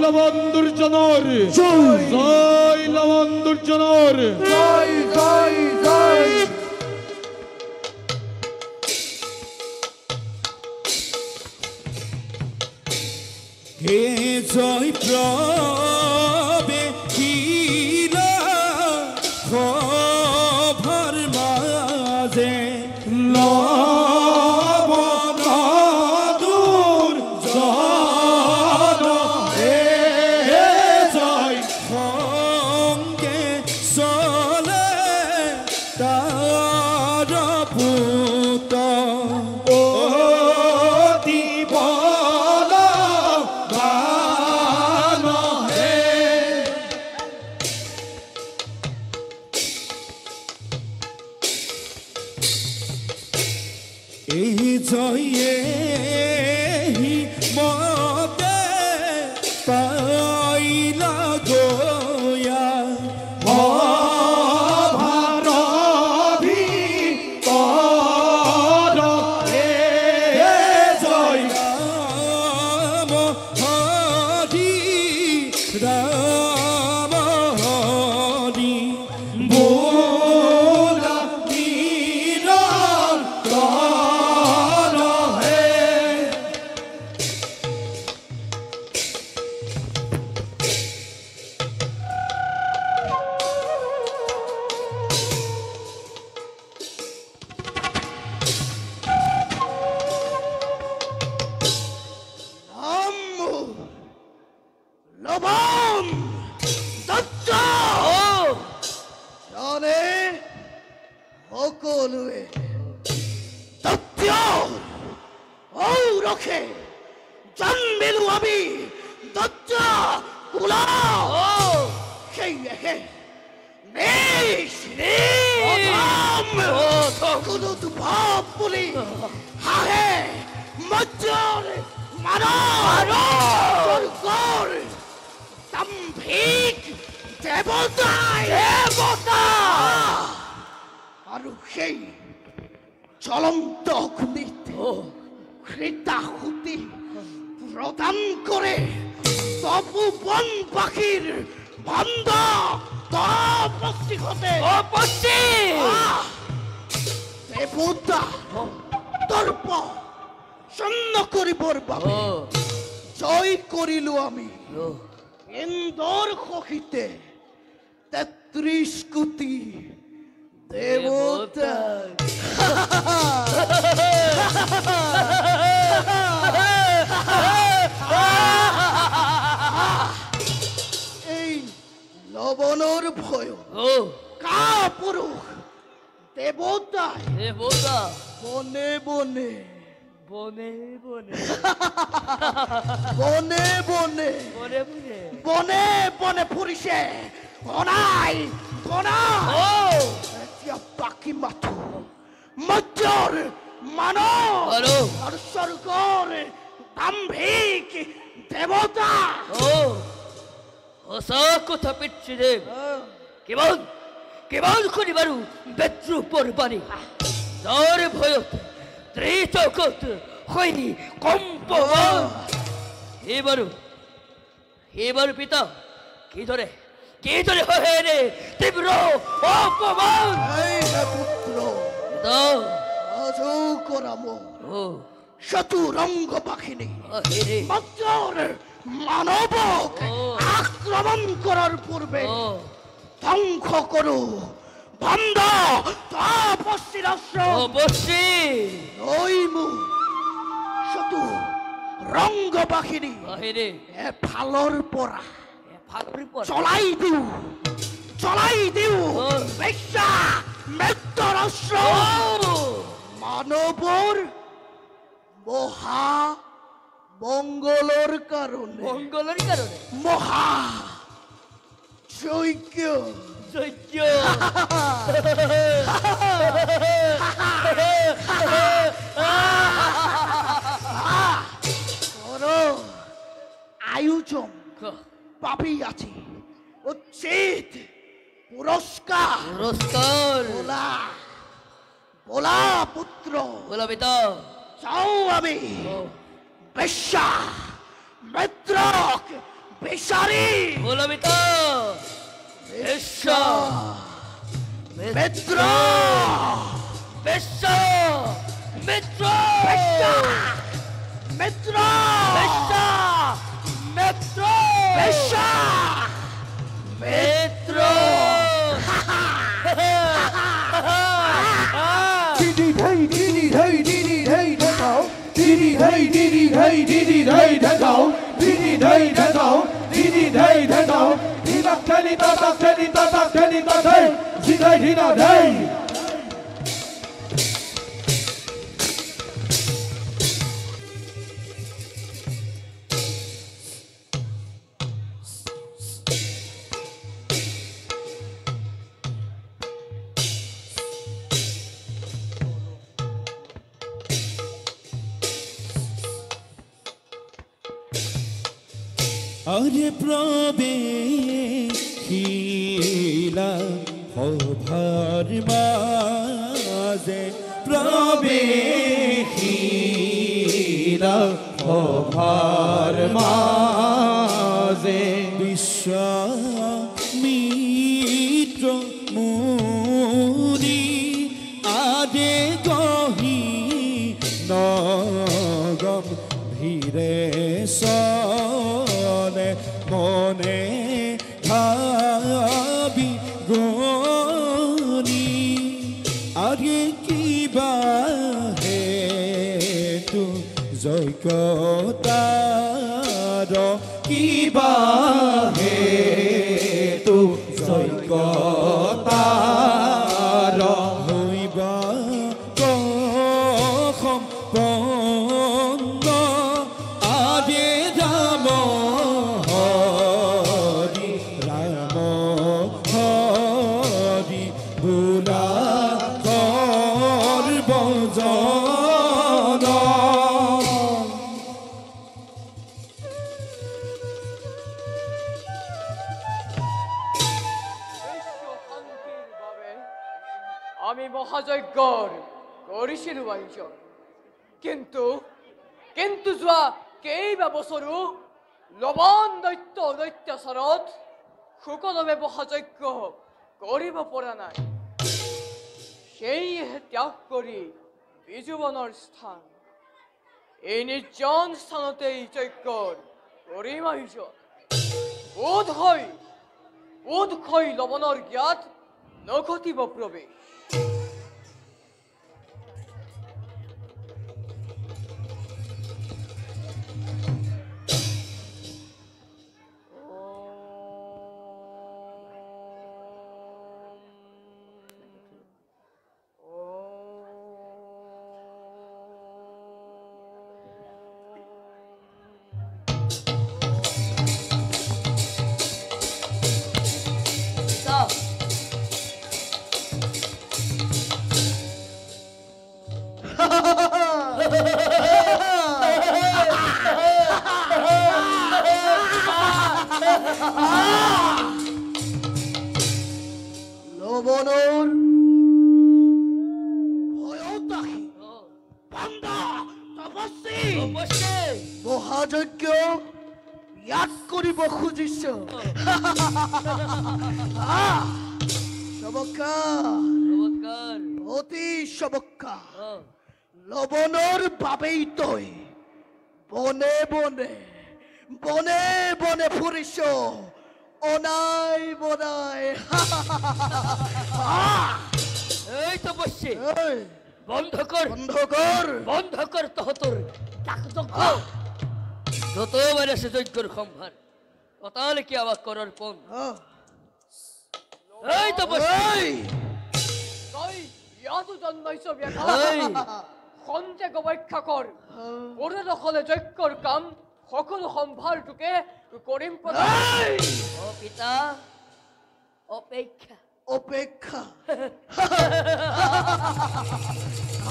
লবন্দুর genre জয় লবন্দুর genre জয় জয় জয় হে জয় প্রবে কিলা খবর মাঝে লবণাদুর জন হে জয় সঙ্গে চলে তার পুত ও দিবল বান হে এই জয়ে মতে পাইলা গোয়া ভারবি পর হে জয় রাম হরি রাম হরি বোলা নিরন্তর হে লবণ দত্ত জানে সকলুৱে দত্ত ও রখে জানবেন আমি দত্ত কুলা সেই হে নেশ কোনো তু ভাব বলি হাহে মজ্জর মানো গর দাম্ভিক দেবতায় দেবতা আৰু সেই জ্বলন্ত অগ্নিতে কৃতাহুতি প্রদান করে তপোবন পাখির বন্ধ তপস্বী হতে দেবতা তর্প শূন্য করিবর বাবে জয় করিল আমি ইন্দোর কহিতে ৩৩ কোটি দেবতা এই লবণর ভয় কা পুরুষ দেবতা দেবতা বনে বনে বনে বনে বনে বনে বনে বনে বনে বনে ফুরিছে বনাই বনা এতিয়া বাকি মাথো মজ্জৰ মানৱ আৰু স্বৰ্গৰ দাম্ভিক দেৱতা সঁচা কথা পিতৃদেৱ কিমান কিমান কৰি বাৰু বেদ্ৰুপৰ বাণী যাৰ ভয়ত ত্ৰিজগত হৈ কম্পমান এইবাৰো পিতা কিদৰে হয় ৰে তীব্ৰ অপমান এই পুত্ৰ আজো কৰাম চতুৰংগ বাহিনী মজ্জৰ মানৱক আক্ৰমণ কৰাৰ পূৰ্বে ধ্বংস কৰো বন্ধ তপস্বীৰ নৈমু চতু ৰংগ বাহিনী এফালৰ পৰা চলাই দিওঁ বেশ্যা মৃত্যুৰ অস্ত্ৰ মানৱৰ মহা মংগলৰ কাৰণে মহা যজ্ঞ আয়োজন পাপি আছে উচিত পুরস্কার বলা পুত্র বলা পিতা যাও আমি বেশ্যা মিত্রক বিশারি বলবিত বিশ্ব মিত্র বিশ্ব মিত্র মিত্র বিশ্ব মিত্র বিশ্ব মিত্র Didi hey didi hey didi hey dhao didi hey didi hey didi hey dhao didi hey dhao didi hey dhao dina kani ta hey dina dina hey আরে প্রবেশিলা হভার মাঝে প্রবেশিলা হভার মাঝে বিশ্বামিত্র মুনি আদে গহি নগম ভিরে সনে মনে ভাবি গনি আগে কিবা হেতু জৈকতার কিবা হেতু জৈকতার হইবা কখম পন্ন আদে রাম হরি রাম হরি বুলা সর্বজন আমি মহাযজ্ঞর কৰিছিলো আয়োজন কিন্তু কিন্তু যোৱা কেইবা বছৰো লবণ দৈত্য দৈত্যাচাৰত সুকলমে মহাযজ্ঞ কৰিব পৰা নাই সেয়েহে ত্যাগ কৰি বিজুবনৰ স্থান এই নিৰ্জন স্থানতে যজ্ঞৰ কৰিম আয়োজন বোধ হয় লবণৰ জ্ঞাত নঘটিব প্ৰৱেশ লবণৰ ভয়তাহী পাণ্ডা তপস্বী মহাযজ্ঞ ইয়াত কৰিব খুজিছ চমৎকাৰ অতি চমৎকাৰ লবণৰ বাবেই তই বনে বনে বনে বনে ফুৰিছ অনাই বনাই এই তপস্বী এই, বন্ধ কর বন্ধ কর তহতর যজ্ঞ যতবার আছে যজ্ঞর সম্ভার কতালে কি আবার করার পণ আহ, এই তপস্বী এই, তই ইয়াতো জন্মাইছ ব্যাঘা এই খন্তেক অপেক্ষা কৰ ওৰে দখলে যজ্ঞৰ কাম সকলো সম্ভাৰটোকে কৰিম প্ৰদান এই, ও পিতা অপেক্ষা অপেক্ষা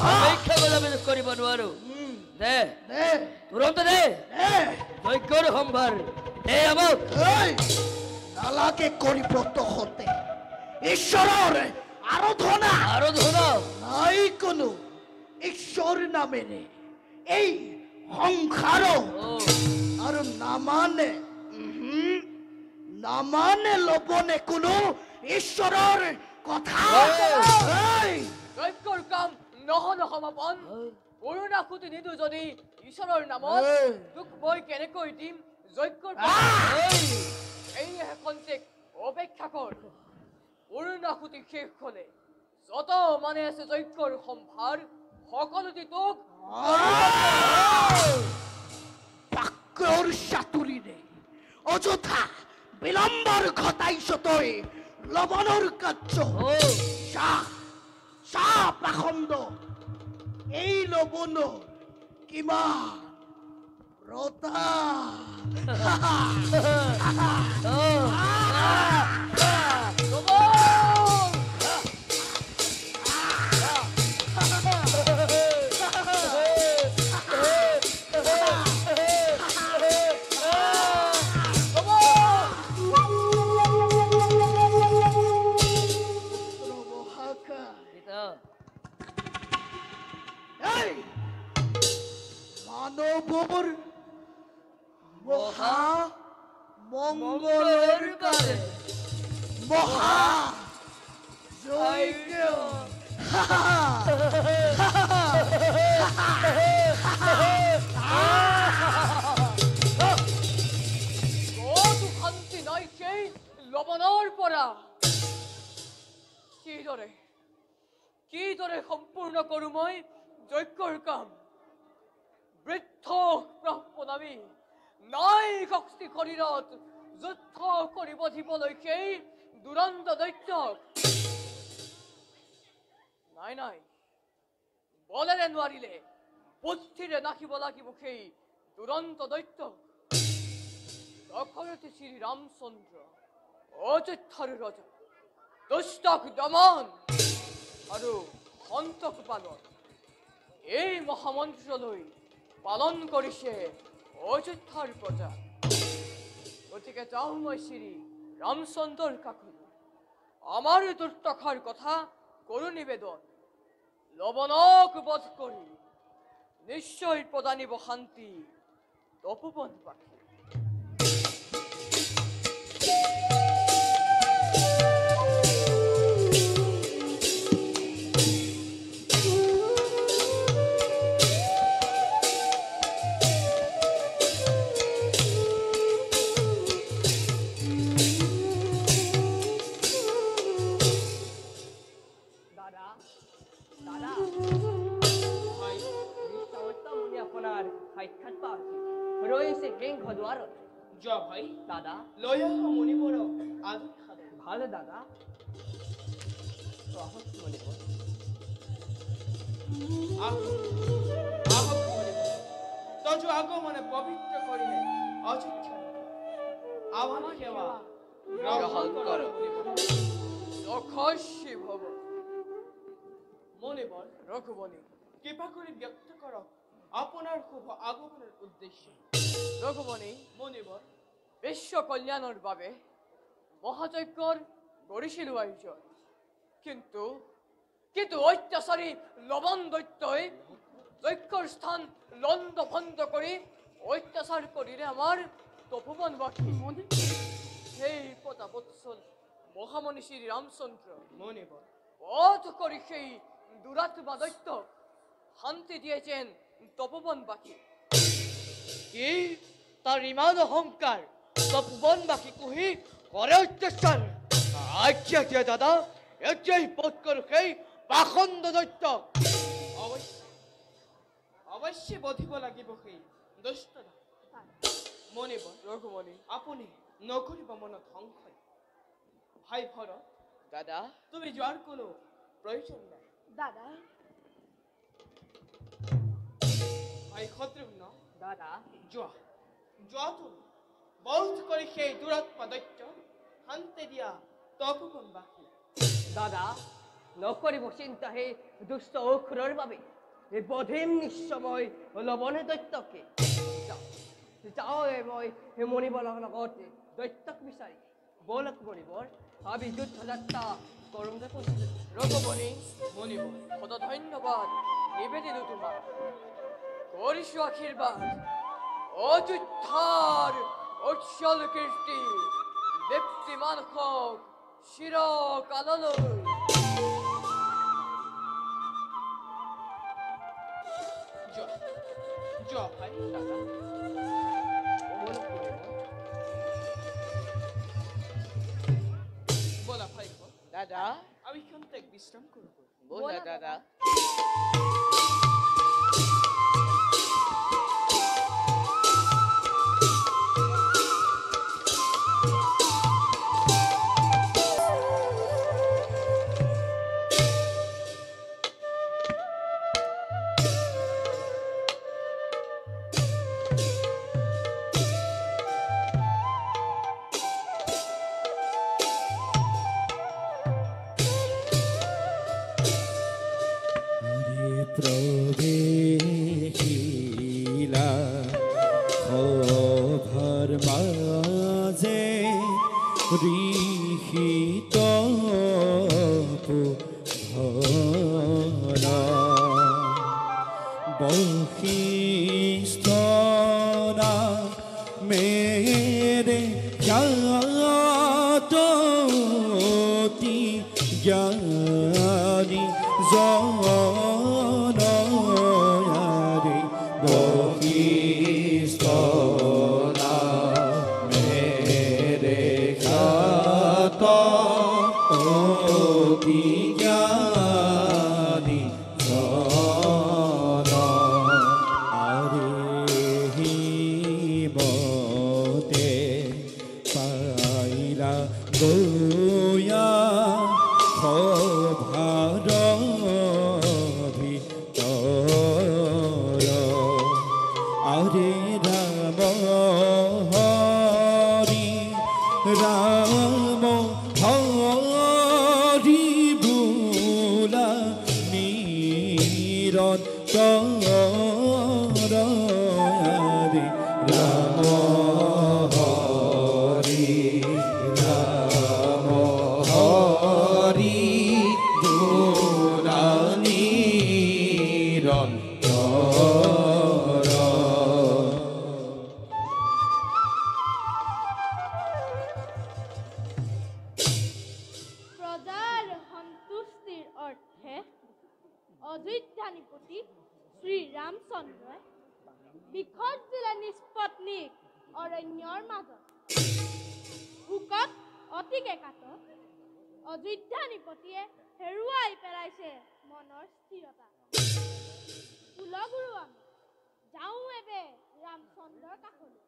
অপেক্ষা বলে আমি কৰিব নোৱাৰো দে দে তুৰন্ত দে দে যজ্ঞৰ সম্ভাৰ দে আমাক এই, নালাগে কৰিব তহঁতে ঈশ্বৰৰ আৰাধনা আৰাধনা নাই কোনো ঈশ্বৰ নামেৰে এই সংসাৰ ও আৰু নামানে নামানে লবণে কোনো ঈশ্বৰৰ কথা এই, যজ্ঞৰ কাম নহ'লে সমাপন অৰুণাকুতি নিদো যদি ঈশ্বৰৰ নামত তোক মই কেনেকৈ দিম যজ্ঞৰ এইহে খন্তেক অপেক্ষা কৰ অৰুণাকুতি শেষ হ'লে যত মানে আছে যজ্ঞৰ সম্ভাৰ সকলোতে তোক বাক্যৰ চাতুৰিৰে অযথা বিলম্বৰ ঘটাইছ তই লবণৰ কাৰ্য চাহ পাখণ্ড এই লবণ কিমান ৰতা মানৱৰ মহা মংগলৰ কাৰণে মহা যজ্ঞ কতো শান্তি নাই সেই লবণৰ পৰা কিদৰে সম্পূৰ্ণ কৰো মই যজ্ঞৰ কাম বৃদ্ধ ব্ৰহ্মনামী নাই শক্তি শৰীৰত যুদ্ধ কৰিব দিবলৈ সেই দুৰন্ত দৈত্যক নাই বলেৰে নোৱাৰিলে বুদ্ধিৰে নাখিব লাগিব সেই দুৰন্ত দৈত্যক দশৰথী শ্ৰী ৰামচন্দ্ৰ অযোধ্যাৰ ৰজা দুষ্টক দমন আৰু সন্তক পালন এই মহামন্ত্ৰলৈ পালন কৰিছে অযোধ্যাৰ প্ৰজা গতিকে যাওঁ মই শ্ৰী ৰামচন্দ্ৰৰ কাষলৈ আমাৰ দুৰ্দশাৰ কথা কৰো নিবেদন লবণক বধ কৰি নিশ্চয় প্ৰদানিব শান্তি তপোবনবাসী যোৱা ভাই দাদা লৈ আহা মণিবৰক আজি খালে ভালে দাদা আহক মণিবৰ আহক মণিবৰ তজু আগমনে পবিত্ৰ কৰিলে অযোধ্যা আমাৰ সেৱা গ্ৰহণ কৰ যশস্বী ভৱ মণিবৰ ৰঘুবনী কৃপা কৰি ব্যক্ত কৰক আপোনাৰ শুভ আগমনৰ উদ্দেশ্য ৰঘুবনী মণিবৰ বিশ্ব কল্যাণৰ বাবে মহাযজ্ঞৰ কৰিছিলো আয়োজন কিন্তু অত্যাচাৰী লবণ দৈত্যই যজ্ঞৰ স্থান লণ্ড ভণ্ড কৰি অত্যাচাৰ কৰিলে আমাৰ তপোবনবাসী সেই প্ৰতাপোৎসল মহামণি শ্ৰী ৰামচন্দ্ৰ মণিবৰ বধ কৰি সেই দুৰাত্মা দৈত্যক শান্তি দিয়েছেন তপোবনবাসী কি তাৰ ইমান অহংকাৰ তপোবনবাসী কুহি কৰে অত্যাচাৰ আজ্ঞা দাদা এতিয়াই বধ কৰো সেই পাখণ্ড দৈত্য অৱশ্যে বধিব লাগিব সেই দুষ্ট মণিবৰ ৰঘুমণি আপুনি নকৰিব মনত সংশয় ভাই ভৰত দাদা তুমি যোৱাৰ কোনো প্ৰয়োজন নাই দাদা ভাই শত্ৰুঘ্ন দাদা যোৱা তুমি বধ কৰি সেই দুৰাত্মা দৈত্য শান্তি দিয়া তপোবনবাসী দাদা নকৰিব চিন্তা সেই দুষ্ট অসুৰৰ বাবে এই বধিম নিশ্চয় লবণে দৈত্যকে যাওঁ মই সেই মণিবৰৰ লগত দৈত্যক বিচাৰি বলক মণিবৰ আমি যুদ্ধ যাত্ৰা কৰোঁ যে কৈছিলোঁ ৰঘুমণি মণিবৰ সদা ধন্যবাদ নিবেদিলো তোমাক কৰিছো আশীৰ্বাদ অযোধ্যাৰ উজ্জ্বল কীৰ্তি দীপ্তিমান হওক চিৰকাললৈ। জয় দাদা। বলা ভাই দাদা আমি ক্ষন্তেক বিশ্রাম করব। বলা দাদা প্রবেশিলা সভার মাঝে ঋষিত বশিষ্ঠনা মেরে জ্ঞাতি জ্ঞানী জনয়ারে বশিষ্ঠনা মেরে খ্যাত অতি জ্ঞানী জন আরে হিমতে পাইলা গয়া সভার ভিতর আরে রাম হরি রাম হরি বুলা নিরন্তর আরে রাম হরি রাম হরি বুলা নিরন্তর প্ৰজাৰ সন্তুষ্টিৰ অৰ্থে অযোধ্যাধিপতি শ্ৰীৰামচন্দ্ৰই বিখত জিলা নিষ্পত্নীক অৰণ্যৰ মাজত ভোকত অতিকে কাটত অযোধ্যাধিপতিয়ে হেৰুৱাই পেলাইছে মনৰ স্থিৰতা। কুলগুৰু আমি যাওঁ এবে ৰামচন্দ্ৰৰ কাষলৈ,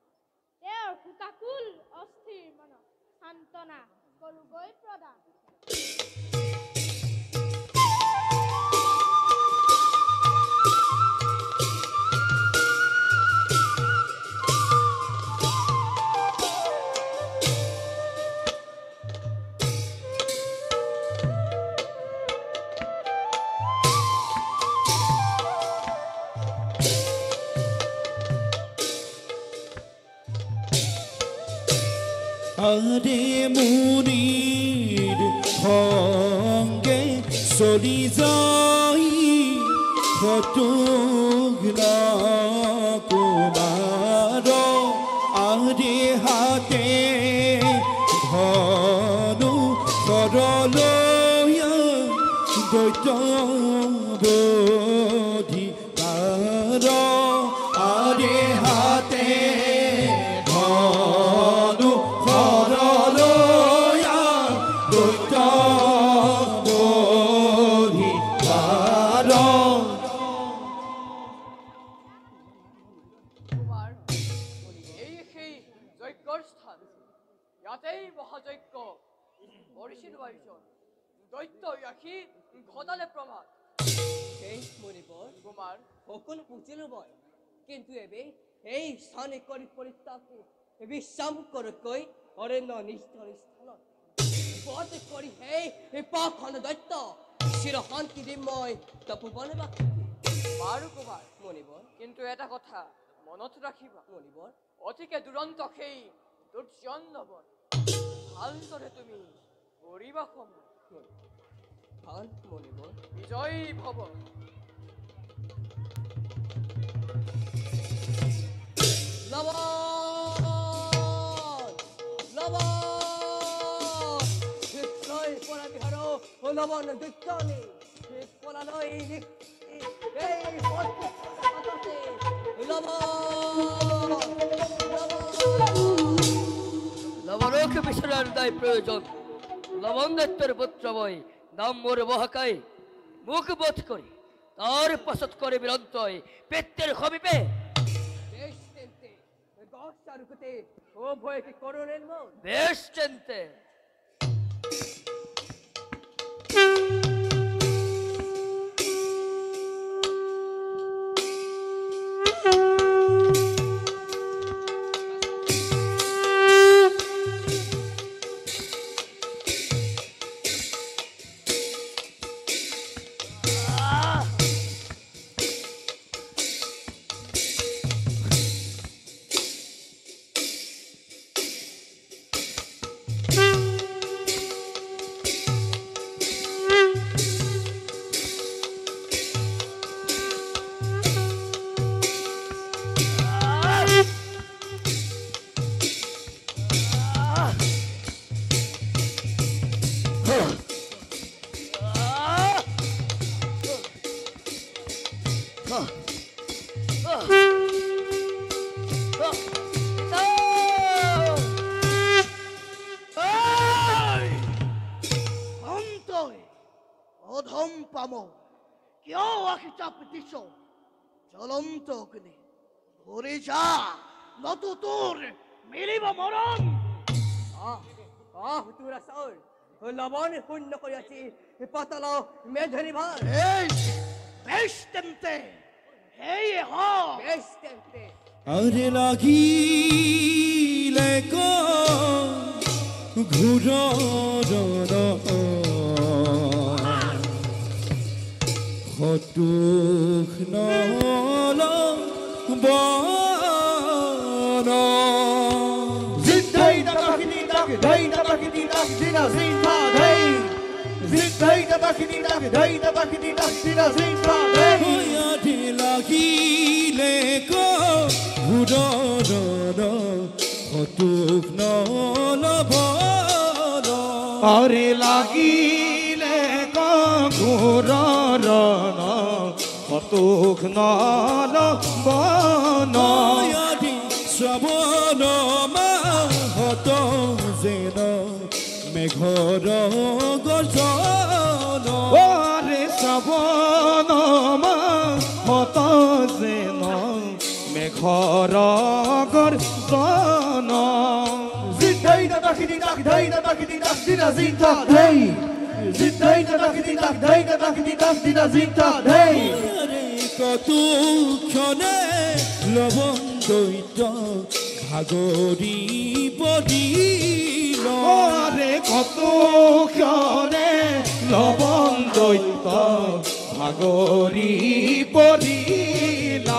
তেওঁৰ শোকাকুল অস্থিৰ মনক সান্তনা কৰোগৈ প্ৰদান। আরে মুনির সঙ্গে চলি যাই ফটোগ্রা কুমার আরে হাতে ধনু সরলয়া দৈত্য বোধিকার আরে হাতে ধনু সরলয়া দৈত্য বোধিকার কুমাৰ এই সেই যজ্ঞৰ স্থান, ইয়াতেই মহাযজ্ঞ কৰিছিল পাৰিছন দৈত্য ৰাখি ঘটালে প্ৰমাণ। সেই মণিবৰ কুমাৰ সকলো বুজিলো মই, কিন্তু এবে এই স্থানে কৰি পৰিত্যাগী বিশ্ৰাম কৰকৈ অৰণ্য নিষ্ঠৰ স্থানত বধ কৰি সেই পাখণ্ড দৈত্য চিৰ শান্তি দিম মই তপোবনে বাকী বাৰু কুমাৰ, মণিবৰ কিন্তু এটা কথা মনত ৰাখিবা, মণিবৰ অতিকে দুৰন্ত সেই দুৰ্জন নবন ভালদৰে তুমি কৰিবা সময় ভাল মণিবৰ বিজয়ী ভৱ। লবণ লবণ লবণ দৈত্যনে কলালয় এই লবণকে বিছানার দায় প্রয়োজন লবণ দৈত্যের পুত্রময় নাম মোর মহাকায় মুখ বোধ করি তার পছন্দ করে বিরন্তয় পেটের খবিপে বেশ চিনতে গস চারুকতে ও ভয়কে করণের মন বেশ চিনতে অধম পাম কিয় আখি চাপ দিছ জ্বলন্ত অগ্নি ঘুরে যা নতু তোর মিলিব মরণ তোরা সর লবণ শূন্য করিয়াছি পাতল মেধরি ভার এই বেশ তেমতে এই হ বেশ তেমতে আরে লাগিলে ঘুর হতুখ নল বন জিদ্ধাই দাকিনি দাক ধাই দাকিনি দাক দিনা জিনফা ধাই জিদ্ধাই দাকিনি দাক ধাই দাকিনি দাক দিনা জিনফা ধাই আরে লাগিলে ঘুর হতুখ নল বন আরে লাগিলে ঘুর হতুখ নল বন শ্রবণ হত যেন মেঘর গর্জন রে শ্রবণ হত যেন মেঘর গর্জন জিদ্ধাই দাকিনি দাক ধাই দাকিনি দাক দিনা জিনফা ধাই জিদ্ধাই দাকিনি দাক ধাই দাকিনি দাক দিনা জিনফা ধাই কত ক্ষণে লবণ দৈত্য ভাগৰি পৰিল ৰে কত ক্ষণে লবণ দৈত্য ভাগৰি পৰিল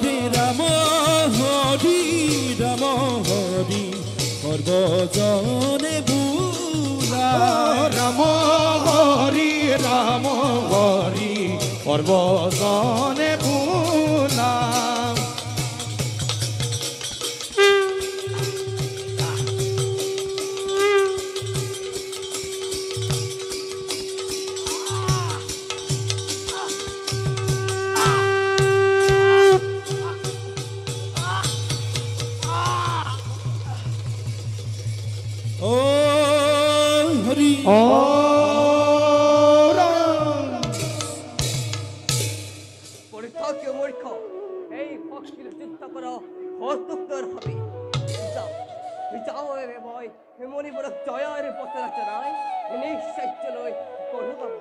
ৰে ৰাম হৰি সৰ্বজনে বোলা ৰাম হৰি সৰ্বজনে বোলা ও হরি ও পরীক্ষাকে মূর্খ এই পক্ষীর চিন্তা করো হতুক্তর হবে যাও যাও রে ভয় মনি বড় জয়ের পথে চড়াই নিশ্চয় চলই করু বাবু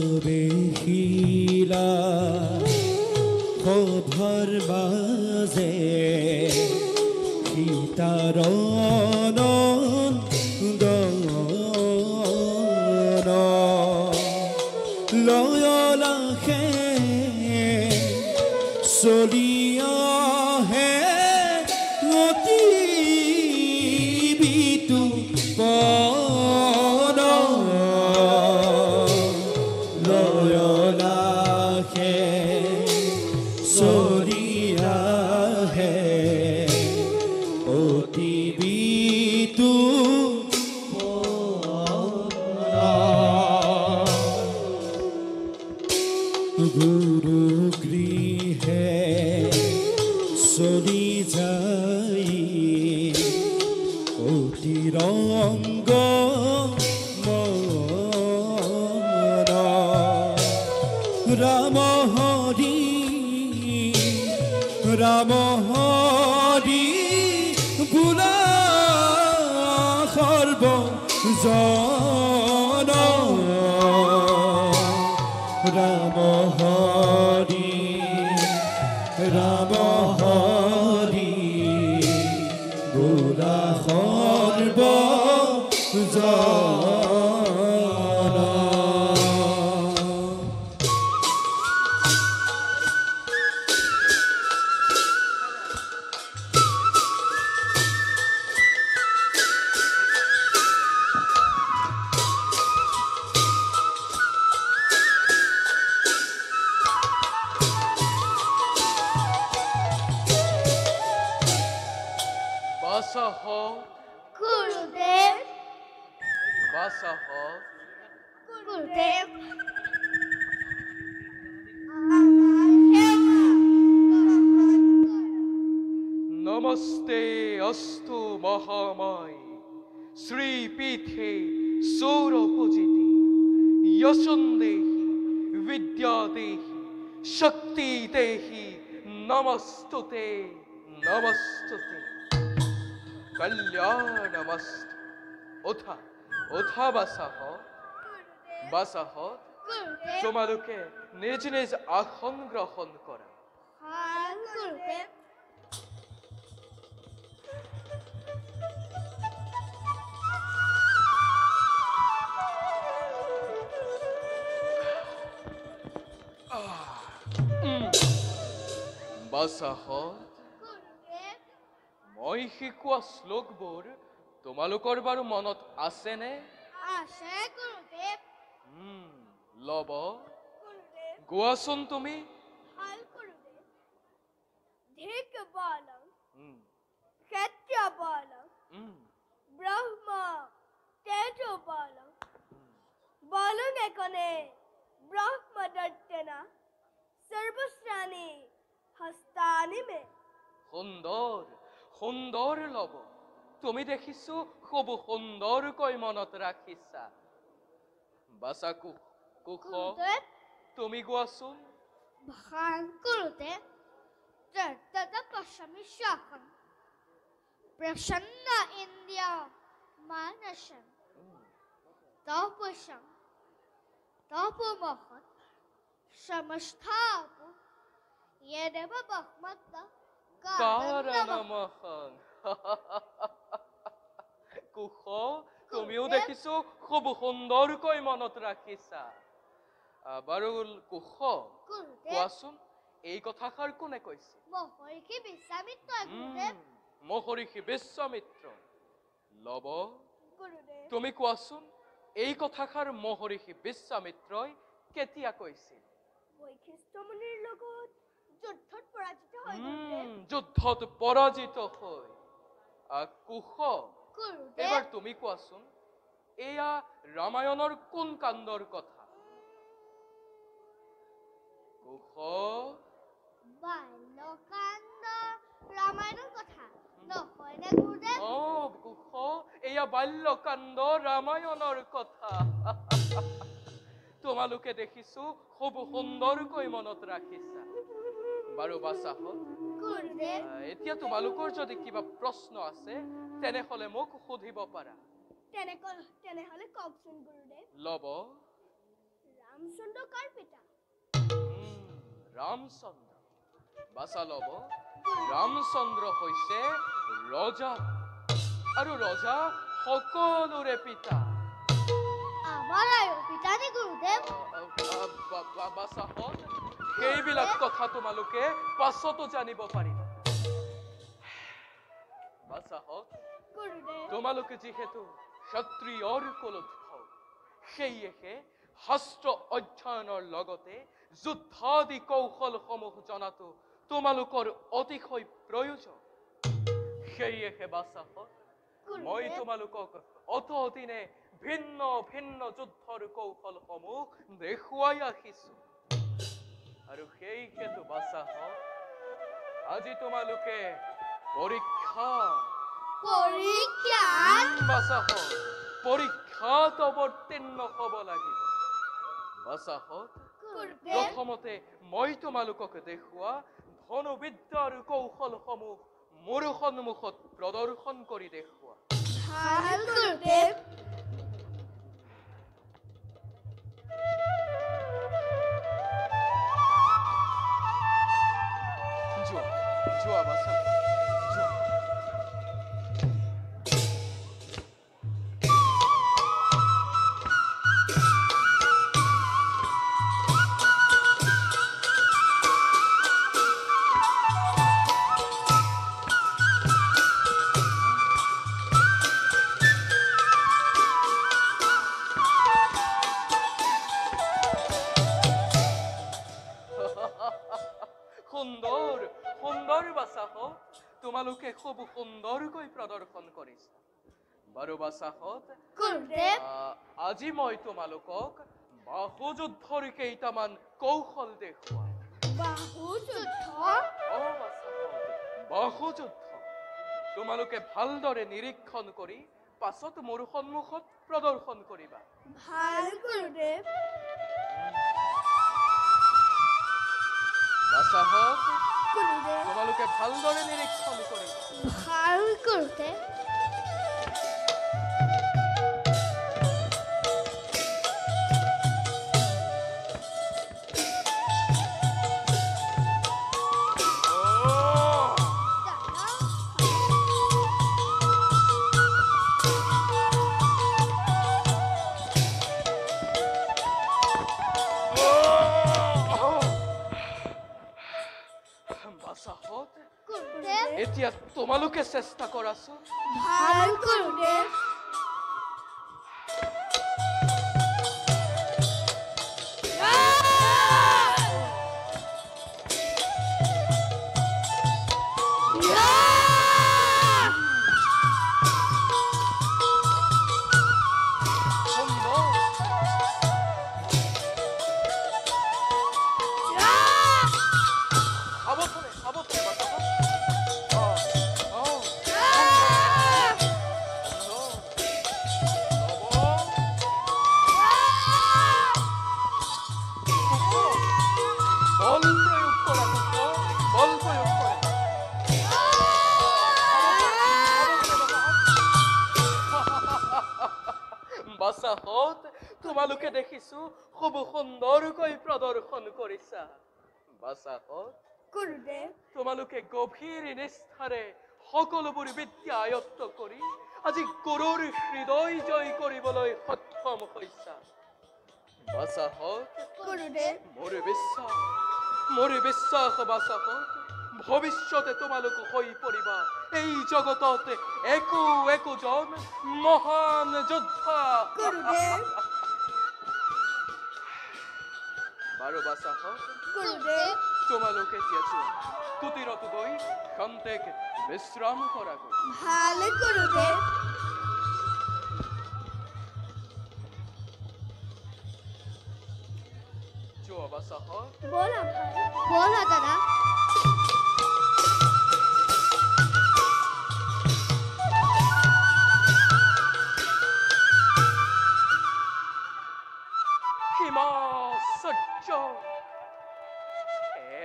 প্রবেশিলা সভার মাঝে সীতার নন্দন লয় ৰাম হৰি বোলা সৰ্বজন ৰাম হৰি বোলা বাসাহত গুৰুদেৱ বাসাহত গুৰুদেৱ নমস্তে অস্তু মহামায় শ্রীপীঠে সৌরপূজিতে যশন্দেহি বিদ্যাদেহি শক্তি দেহি নমস্তুতে নমস্তুতে কল্যাণমস্তু ওঠা ওঠা বাসাহত গুৰুদেৱ তোমালোকে নিজ নিজ আসন গ্ৰহণ কৰা গুৰুদেৱ বাসাহত গুৰুদেৱ মই শিকোৱা শ্লোকবোৰ তোমালোকৰ বাৰু মনত আছেনে আছে গুৰুদেৱ লব গুৰুদেৱ গোৱাচোন তুমি ভাল গুৰুদেৱ ধিক বলং উম, সত্য বলং উম, ব্ৰহ্ম তেজ বলং বলং একনে ব্ৰহ্মদত্তেনা সৰ্বশ্ৰাণী হস্তানি মে সুন্দৰ সুন্দৰ লব তুমি দেখিছো খুব সুন্দৰকৈ মনত ৰাখিছা বাসা কুশ গুৰুদেৱ তুমি গোৱাচোন ভাল গুৰুদেৱ তত পশ্চামি শাখম प्रसन्न इंद्रिया मानसं तपसं तपोमहत् समस्थाप यदेव बह्मत्त কারণমহং কুশ তুমিও দেখিছো খুব সুন্দৰকৈ মনত ৰাখিছা বাৰু কুশ गुरुदेव কোৱাচোন এই কথাষাৰ কোনে কৈছে मोहरिषि विश्वामित्र गुरुदेव মহৰ্ষি বিশ্বামিত্ৰ লব गुरुदेव তুমি কোৱাচোন এই কথাষাৰ মহৰ্ষি বিশ্বামিত্ৰই কেতিয়া কৈছিল বৈশিষ্ট্য মুনিৰ লগত যুদ্ধত পৰাজিত হয় গুৰুদেৱ যুদ্ধত পৰাজিত হৈ কুশ গুৰুদেৱ এবাৰ তুমি কোৱাচোন এয়া ৰামায়ণৰ কোন কাণ্ডৰ কথা কুশ বাল্যকাণ্ড ৰামায়ণৰ কথা নহয়নে গুৰুদেৱ কুশ এয়া বাল্যকাণ্ড ৰামায়ণৰ কথা তোমালোকে দেখিছো খুব সুন্দৰকৈ মনত ৰাখিছা বাৰু বাচাহত গুৰুদেৱ এতিয়া তোমালোকৰ যদি কিবা প্ৰশ্ন আছে তেনেহলে মোক সুধিব পাৰা তেনেহলে কওকচোন গুৰুদেৱ লব ৰামচন্দ্ৰ কাৰ পিতা ৰামচন্দ্ৰ বাচা লব ৰামচন্দ্ৰ হৈছে ৰজা আৰু ৰজা সকলোৰে পিতা আমাৰ আৰু পিতা নে গুৰুদেৱ বাচাহত সেইবিলাক কথা তোমালোকে পাছতো জানিব পাৰিবা বাচাহত গুৰুদেৱ তোমালোকে যিহেতু ক্ষত্ৰিয়ৰ কুলোদ্ভৱ সেয়েহে শাস্ত্ৰ অধ্যয়নৰ লগতে যুদ্ধাদি কৌশলসমূহ জনাটো তোমালোকৰ অতিশয় প্ৰয়োজন সেয়েহে বাচাহত মই তোমালোকক অতদিনে ভিন্ন ভিন্ন যুদ্ধৰ কৌশলসমূহ দেখুৱাই আহিছো আৰু সেই হেতু বাচাহত আজি তোমালোকে পৰীক্ষা পৰীক্ষাত অৱতীৰ্ণ হ'ব লাগিব বাচাহত প্ৰথমতে মই তোমালোকক দেখুওৱা ধনুবিদ্যাৰ কৌশলসমূহ মোৰ সন্মুখত প্ৰদৰ্শন কৰি দেখুওৱা। ভাল গুৰুদেৱ। যোৱা যোৱা বাছা যোৱা। সুন্দৰ সুন্দৰ বাছাহঁত, তোমালোকে খুব সুন্দৰকৈ প্ৰদৰ্শন কৰিছা। বাৰু বাছাহঁত, গুৰুদেৱ। আজি মই তোমালোকক বাহুযুদ্ধৰ কেইটামান কৌশল দেখুৱাম। বাহুযুদ্ধ? বাহুযুদ্ধ তোমালোকে ভালদৰে নিৰীক্ষণ কৰি পাছত মোৰ সন্মুখত প্ৰদৰ্শন কৰিবা। ভাল গুৰুদেৱ। বাছাহঁত, গুৰুদেৱ। তোমালোকে ভালদৰে নিৰীক্ষণ কৰিবা। ভাল গুৰুদেৱ। বাছাহঁত, গুৰুদেৱ। এতিয়া তোমালোকে চেষ্টা কৰাচোন। ভাল গুৰুদেৱ। সুন্দৰ সাৱধানে সাৱধানে বাছাহঁত। বল প্ৰয়োগ কৰা কুকুৰ, বল প্ৰয়োগ কৰা। বাছাহঁত, তোমালোকে দেখিছো খুব সুন্দৰকৈ প্ৰদৰ্শন কৰিছা। বাছাহঁত, গুৰুদেৱ। তোমালোকে গভীৰ নিষ্ঠাৰে সকলোবোৰ বিদ্যা আয়ত্ত কৰি আজি গুৰুৰ হৃদয় জয় কৰিবলৈ সক্ষম হৈছা। বাছাহঁত, গুৰুদেৱ। মোৰ বিশ্বাস বাছাহঁত, ভৱিষ্যতে তোমালোক হৈ পৰিবা এই জগতত একোজন মহান যোদ্ধা। গুৰুদেৱ। বাৰু বাছাহঁত, গুৰুদেৱ। তোমালোকে এতিয়া যোৱা কুটিৰত গৈ খন্তেক বিশ্ৰাম কৰাগৈ। ভাল গুৰুদেৱ। যোৱা বাছাহঁত। ব'লা ভাই। ব'লা দাদা। হিমাচৰ্য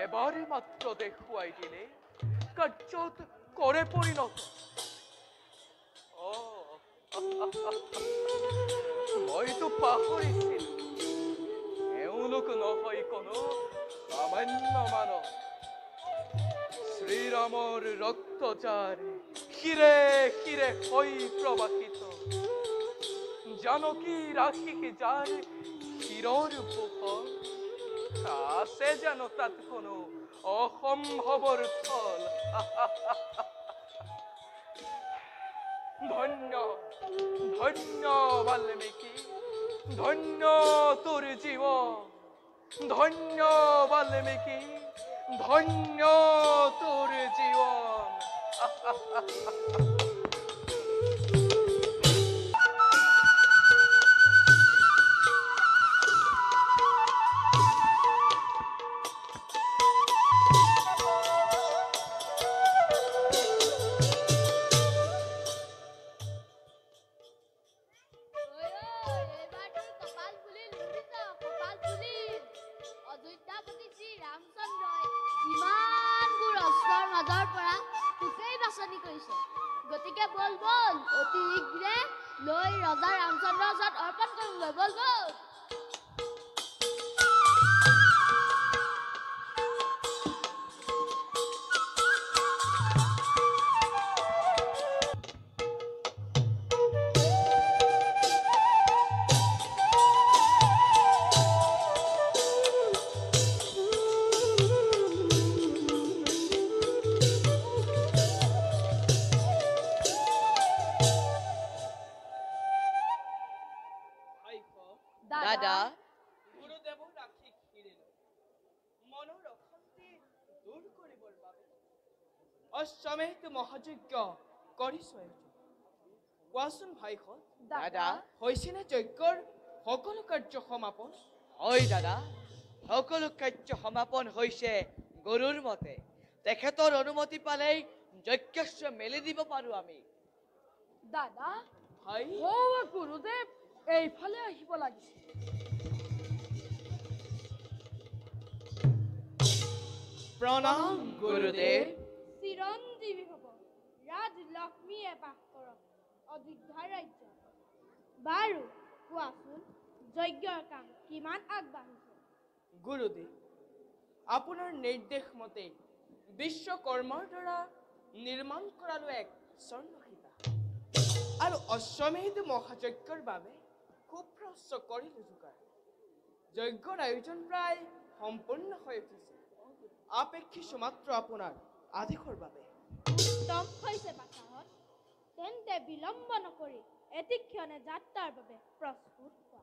এবাৰ মাত্ৰ দেখুৱাই দিলে কাৰ্যত কৰে পৰিণত। মইতো পাহৰিছিলো, এওঁলোক নহয় কোনো সামান্য মানৱ। শ্ৰীৰামৰ ৰক্ত যাৰ শিৰে শিৰে হৈ প্ৰবাহিত, জানকীৰ আশিস যাৰ শিৰৰ পোহৰ, আছে জানো তাত কোনো অসম্ভৱৰ ফল? ধন্য ধন্য বাল্মীকি, ধন্য তোৰ জীৱন, ধন্য বাল্মীকি, ধন্য তোৰ জীৱন। গৈছে গতিকে বল বল অতি শীঘ্ৰে লৈ ৰজা ৰামচন্দ্ৰৰ ওচৰত অৰ্পণ কৰোঁগৈ বল বল দাদা গুৰুদেৱৰ আশীষ ঘিৰিলো মনৰ অশান্তি দূৰ কৰিবৰ বাবে অশ্বমেধ মহাযজ্ঞ কৰিছো আয়োজন। কোৱাচোন ভাইখন দাদা হৈছেনে যজ্ঞৰ সকলো কাৰ্য সমাপন? হয় দাদা, সকলো কাৰ্য সমাপন হৈছে গুৰুৰ মতে। তেখেতৰ অনুমতি পালেই যজ্ঞস্ব মেলি দিব পাৰোঁ আমি। দাদা ভাই গুৰুদেৱ এইফালে আহিব লাগিছে প্ৰণাম গুৰুদেৱ। চিৰঞ্জীৱী হ'ব ৰাজ লক্ষ্মীয়ে বাস কৰক অযোধ্যা ৰাজ্য বাৰু কোৱাচোন যজ্ঞৰ কাম কিমান আগবাঢ়িছে গুৰুদেৱ আপোনাৰ নিৰ্দেশ মতে বিশ্বকৰ্মাৰ দ্বাৰা নিৰ্মাণ কৰালো এক স্বৰ্ণশিলা আৰু অশ্বমেধ মহাযজ্ঞৰ বাবে সুপ্ৰস্ত কৰিলো যোগাৰ। যজ্ঞৰ আয়োজন প্ৰায় সম্পূৰ্ণ হৈ উঠিছে। আপেক্ষিছো মাত্ৰ আপোনাৰ আদেশৰ বাবে। উত্তম হৈছে বাচাহত তেন্তে বিলম্ব নকৰি এতিক্ষণে যাত্ৰাৰ বাবে প্ৰস্তুত হোৱা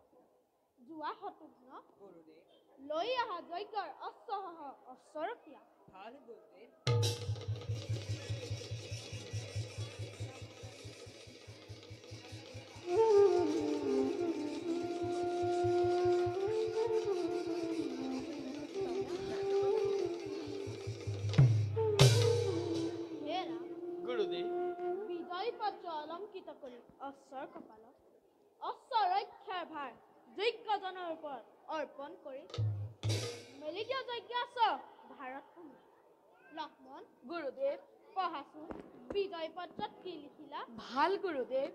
যোৱা শতঘ্ন লৈ অহা যজ্ঞৰ অশ্বসহ অশ্বৰখীয়া গুৰুদেৱ বিজয় পত্ৰ অলংকৃত কৰি অশ্বৰ কপালত অশ্ব ৰক্ষাৰ ভাৰ যোগ্যজনৰ ওপৰত অৰ্পণ কৰি মেলি দিয়া যজ্ঞাস্ত্ৰ ভাৰতভূমি। লক্ষ্মণ গুৰুদেৱ পঢ়াচোন বিজয় পত্ৰত কি লিখিলা ভাল গুৰুদেৱ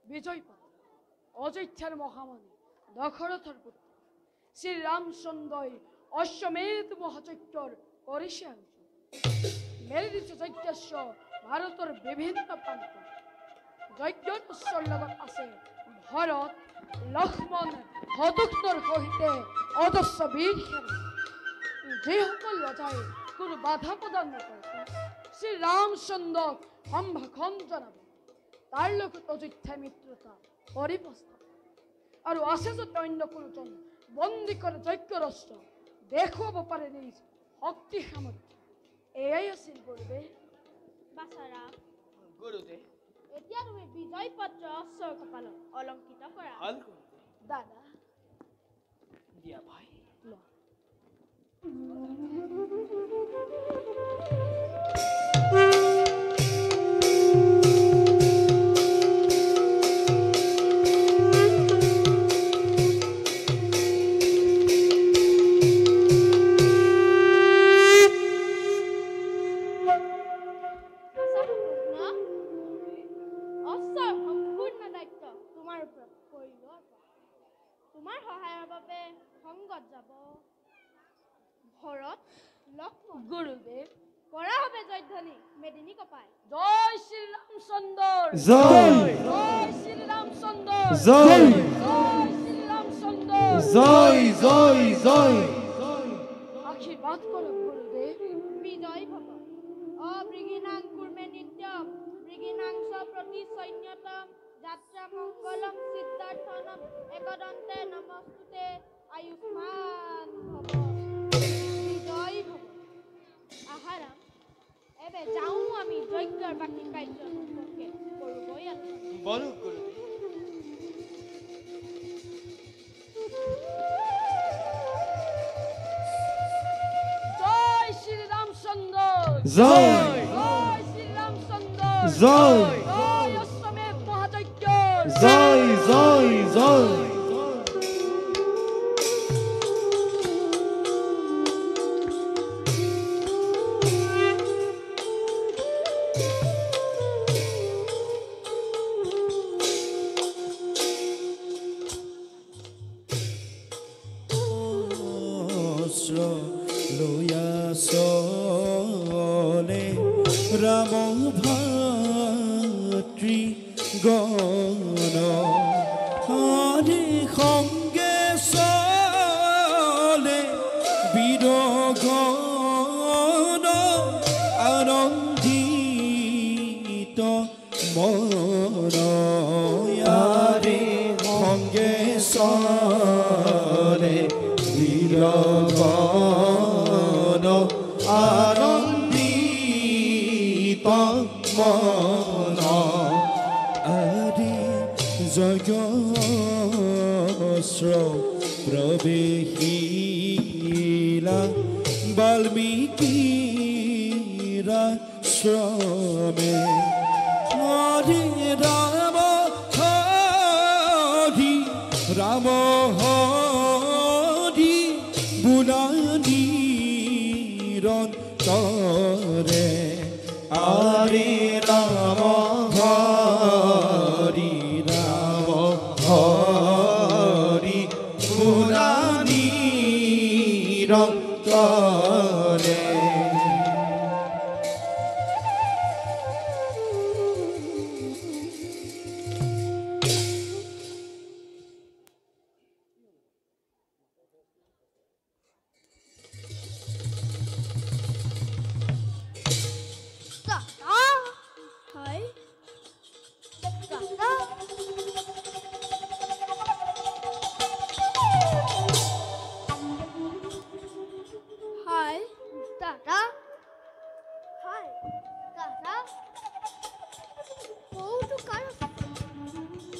বিজয় পত্ৰ অযোধ্যাৰ মহামণি দশৰথৰ পুত্ৰ শ্ৰী ৰামচন্দ্ৰই অশ্বমেধ মহাযজ্ঞৰ কৰিছে আয়োজন। মেলি দিছে যজ্ঞস্ব ভাৰতৰ বিভিন্ন প্ৰান্ত। যজ্ঞৰ উৎসৰ লগত আছে ভৰত লক্ষ্মণ শত্ৰুঘ্নৰ সহিতে অজস্ৰ বীৰ সেনা। যিসকল ৰজাই কোনো বাধা প্ৰদান নকৰে শ্ৰী ৰামচন্দ্ৰক সম্ভাষণ জনাব তাৰ লগত অযোধ্যা মিত্ৰতা পৰিপ্ৰস্তাৱ আৰু আছে যদি অন্য কোনোজন বন্দী কৰে যজ্ঞৰ অস্ত্ৰ দেখুৱাব পাৰে নিজ শক্তি সামৰ্থ্য। এয়াই আছিল গুৰুদেৱ। বাচাৰা গুৰুদেৱ এতিয়া তুমি বিজয় পত্ৰ অশ্বৰ কপালত অলংকৃত কৰা ভাল গুৰুদেৱ। দাদা দিয়া ভাই তোমাৰ সহায়ৰ বাবে সংগত যাব ভৰত লক্ষ্মণ গুৰুদেৱ কৰা হবে জয়ধ্বনি মেদিনী কপাই জয় শ্ৰী ৰামচন্দ্ৰ জয় জয় শ্ৰী ৰামচন্দ্ৰ জয় জয় শ্ৰী ৰামচন্দ্ৰ জয় জয় জয় আশীৰ্বাদ কৰক গুৰুদেৱ বিজয় ভৱ অবৃগিনাং কুৰ্মে নিত্যম বৃগিনাংশ প্ৰতি সৈন্যতম যাত্ৰা মঙ্গলম সিদ্ধাৰ্থনম একদন্তে নমস্তুতে আয়ুষ্মান ভৱ বিজয় ভৱ আহাৰাম এবে যাওঁ আমি যজ্ঞৰ বাকী কাৰ্য সম্পৰ্কে কৰোঁগৈ আলোচনা বলো গুৰুদেৱ জয় শ্ৰী ৰামচন্দ্ৰ জয় জয় শ্ৰী ৰামচন্দ্ৰ জয় জয় অশ্বমেধ মহাযজ্ঞ জয় জয় জয় ৰাম ভাতৃ গণ হৰি সংগে চলে বিৰগণ আনন্দিত মন ইয়াৰে সংগে চলে বিৰগণ আনন্দিত মন আদি জয়শ্ৰ প্ৰৱেশিলা বাল্মীকিৰ শ্ৰমে হৰি ৰাম হৰি বোলা নিৰন্তৰে হৰি ৰাম হৰি বোলা নিৰন্তৰে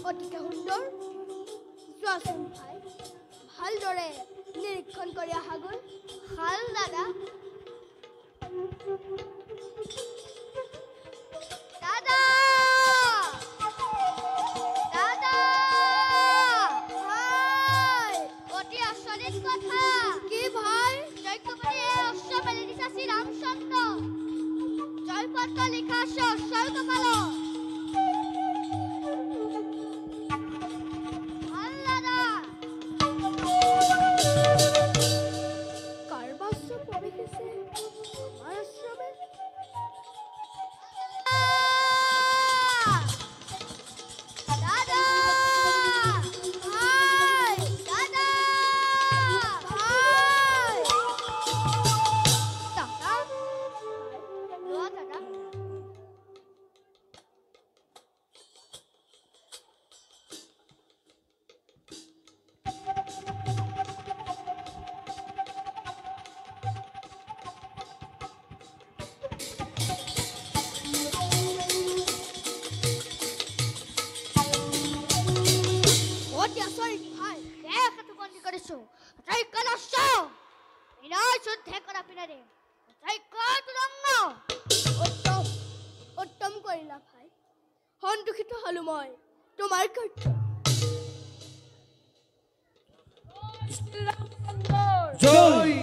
অতিকে সুন্দৰ চোৱাচোন ভাই ভালদৰে নিৰীক্ষণ কৰি অহা গ'ল ভাল দাদা দাদা দাদা ভাই অতি আচৰিত কথা কি ভাই জয়কপালে অশ্ব মেলি দিছে শ্ৰী ৰামচন্দ্ৰ জয়পত্ৰ লিখা আছে অশ্বৰ কপালত উত্তম কৰিলা ভাই সন্তুষ্টিত হলো মই তোমাৰ কাৰ্য জয়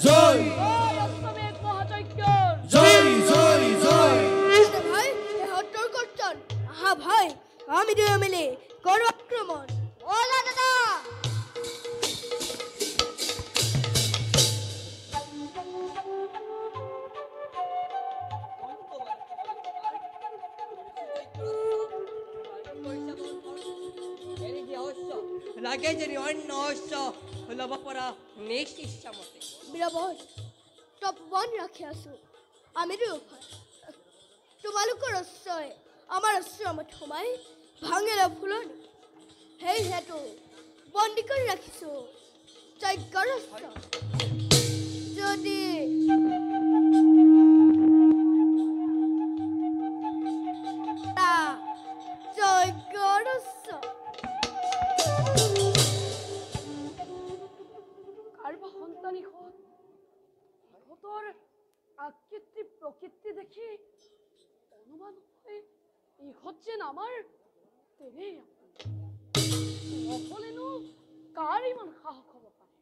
জয় জয় জয় জয় ভাই এহঁতৰ কৰ্তন আহা ভাই আমি দুয়ো মিলি কৰো আক্ৰমণ ওলা দাদা লাগে যদি অন্য অশ্ব ল'ব পৰা নেক্সট ইচ্ছামতে বীৰবল তপবন ৰাখি আছো আমি দুয়োখন তোমালোকৰ অশ্বই আমাৰ আশ্ৰমত সোমাই ভাঙেৰে ফুলনি সেয়েহেতু বন্দী কৰি ৰাখিছো যজ্ঞৰ অস্ত্ৰ যদি যজ্ঞৰ অস্ত্ৰ আকৃতি প্ৰকৃতি দেখি অনুমান হয় ইহত যেন আমাৰ তেনে নহলেনো কাৰ ইমান সাহস হ'ব পাৰে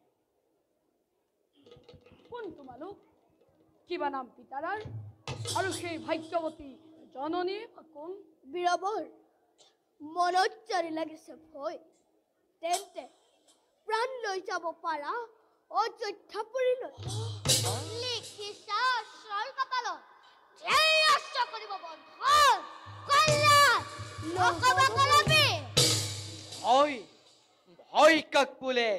কোন তোমালোক কিবা নাম পিতাৰাৰ আৰু সেই ভাগ্যৱতী জননীয়ে বা কোন বীৰবৰ মনত জাৰি লাগিছে ভয় তেন্তে প্ৰাণ লৈ যাব পাৰা অযোধ্যাপুৰীলৈ লিখিছা অশ্বৰ কপালত অধল, কল্যাণ, লোকবাকলমী। ভয় ভয় কাক বোলে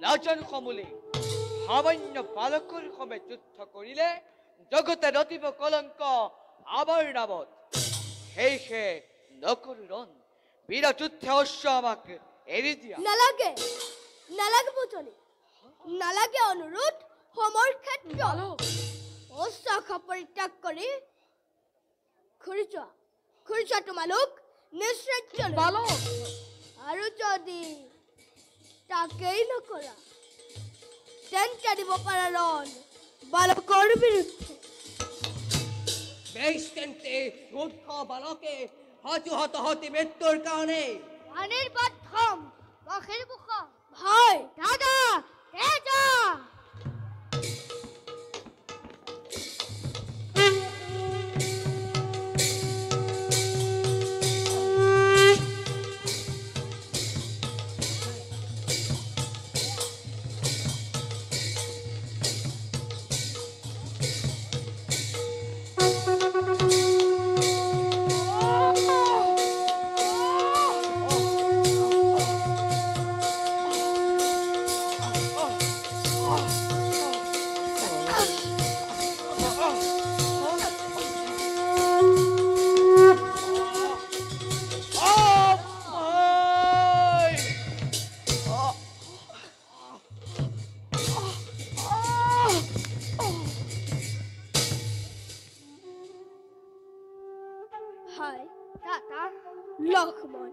নাজান সমুলি সামান্য বালকৰ সমেত যুদ্ধ কৰিলে জগতে ৰতিব কলংক আমাৰ নামত সেয়েহে নকৰো ৰণ বীৰ যুদ্ধে অশ্ব আমাক এৰি দিয়া নালাগে নালাগে পুতলি নালাগে অনুৰোধ সমৰ ক্ষেত্ৰ অস্ত্ৰ পৰিত্যাগ কৰি ঘূৰি যোৱা তোমালোক নিশ্চয় বালক আৰু যদি তাকেই নকৰা তেন্তে দিব পাৰা ৰণ বালকৰ বিৰুদ্ধে বেশ তেন্তে ৰুদ্ধ বালকে হতি মৃত্যুৰ কাৰণে অনিৰ্বাধ্যম বহিৰ্মুখ ভয় দাদা তেজা লক্ষ্মণ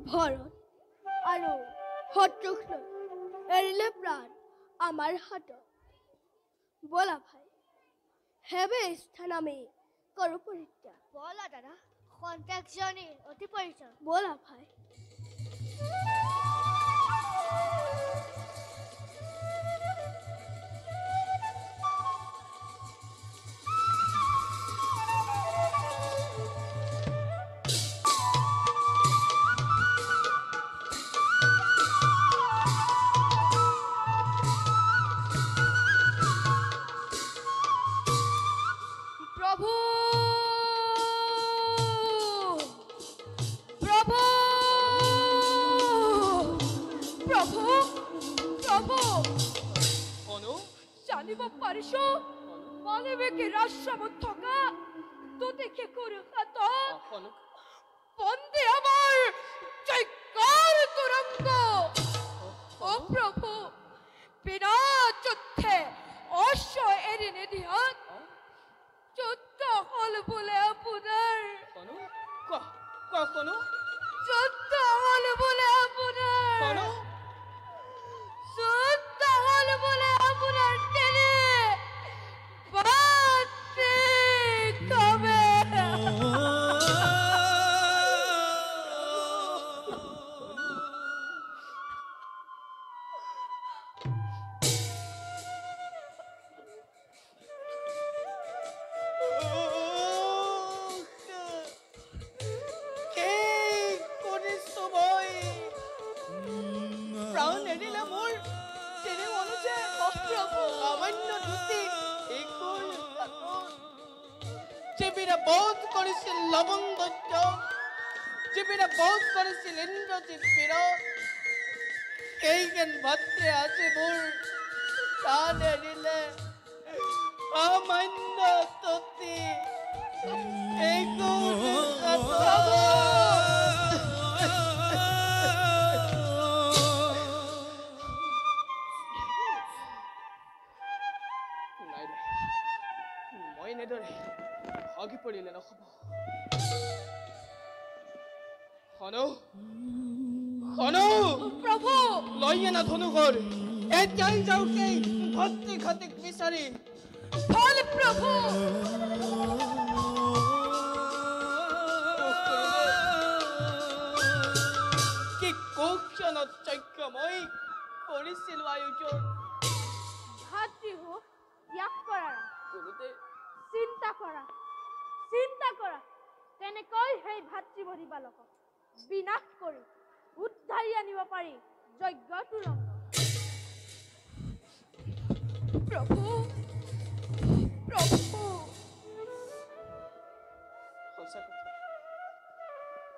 ভৰত আৰু শত্ৰুঘ্ন এৰিলে প্ৰাণ আমাৰ হাতত বলা ভাই হেবে স্থান আমি কৰো পৰিত্যাগ বলা দাদা খন্তেকজনী অতি পৰিচয় বলা ভাই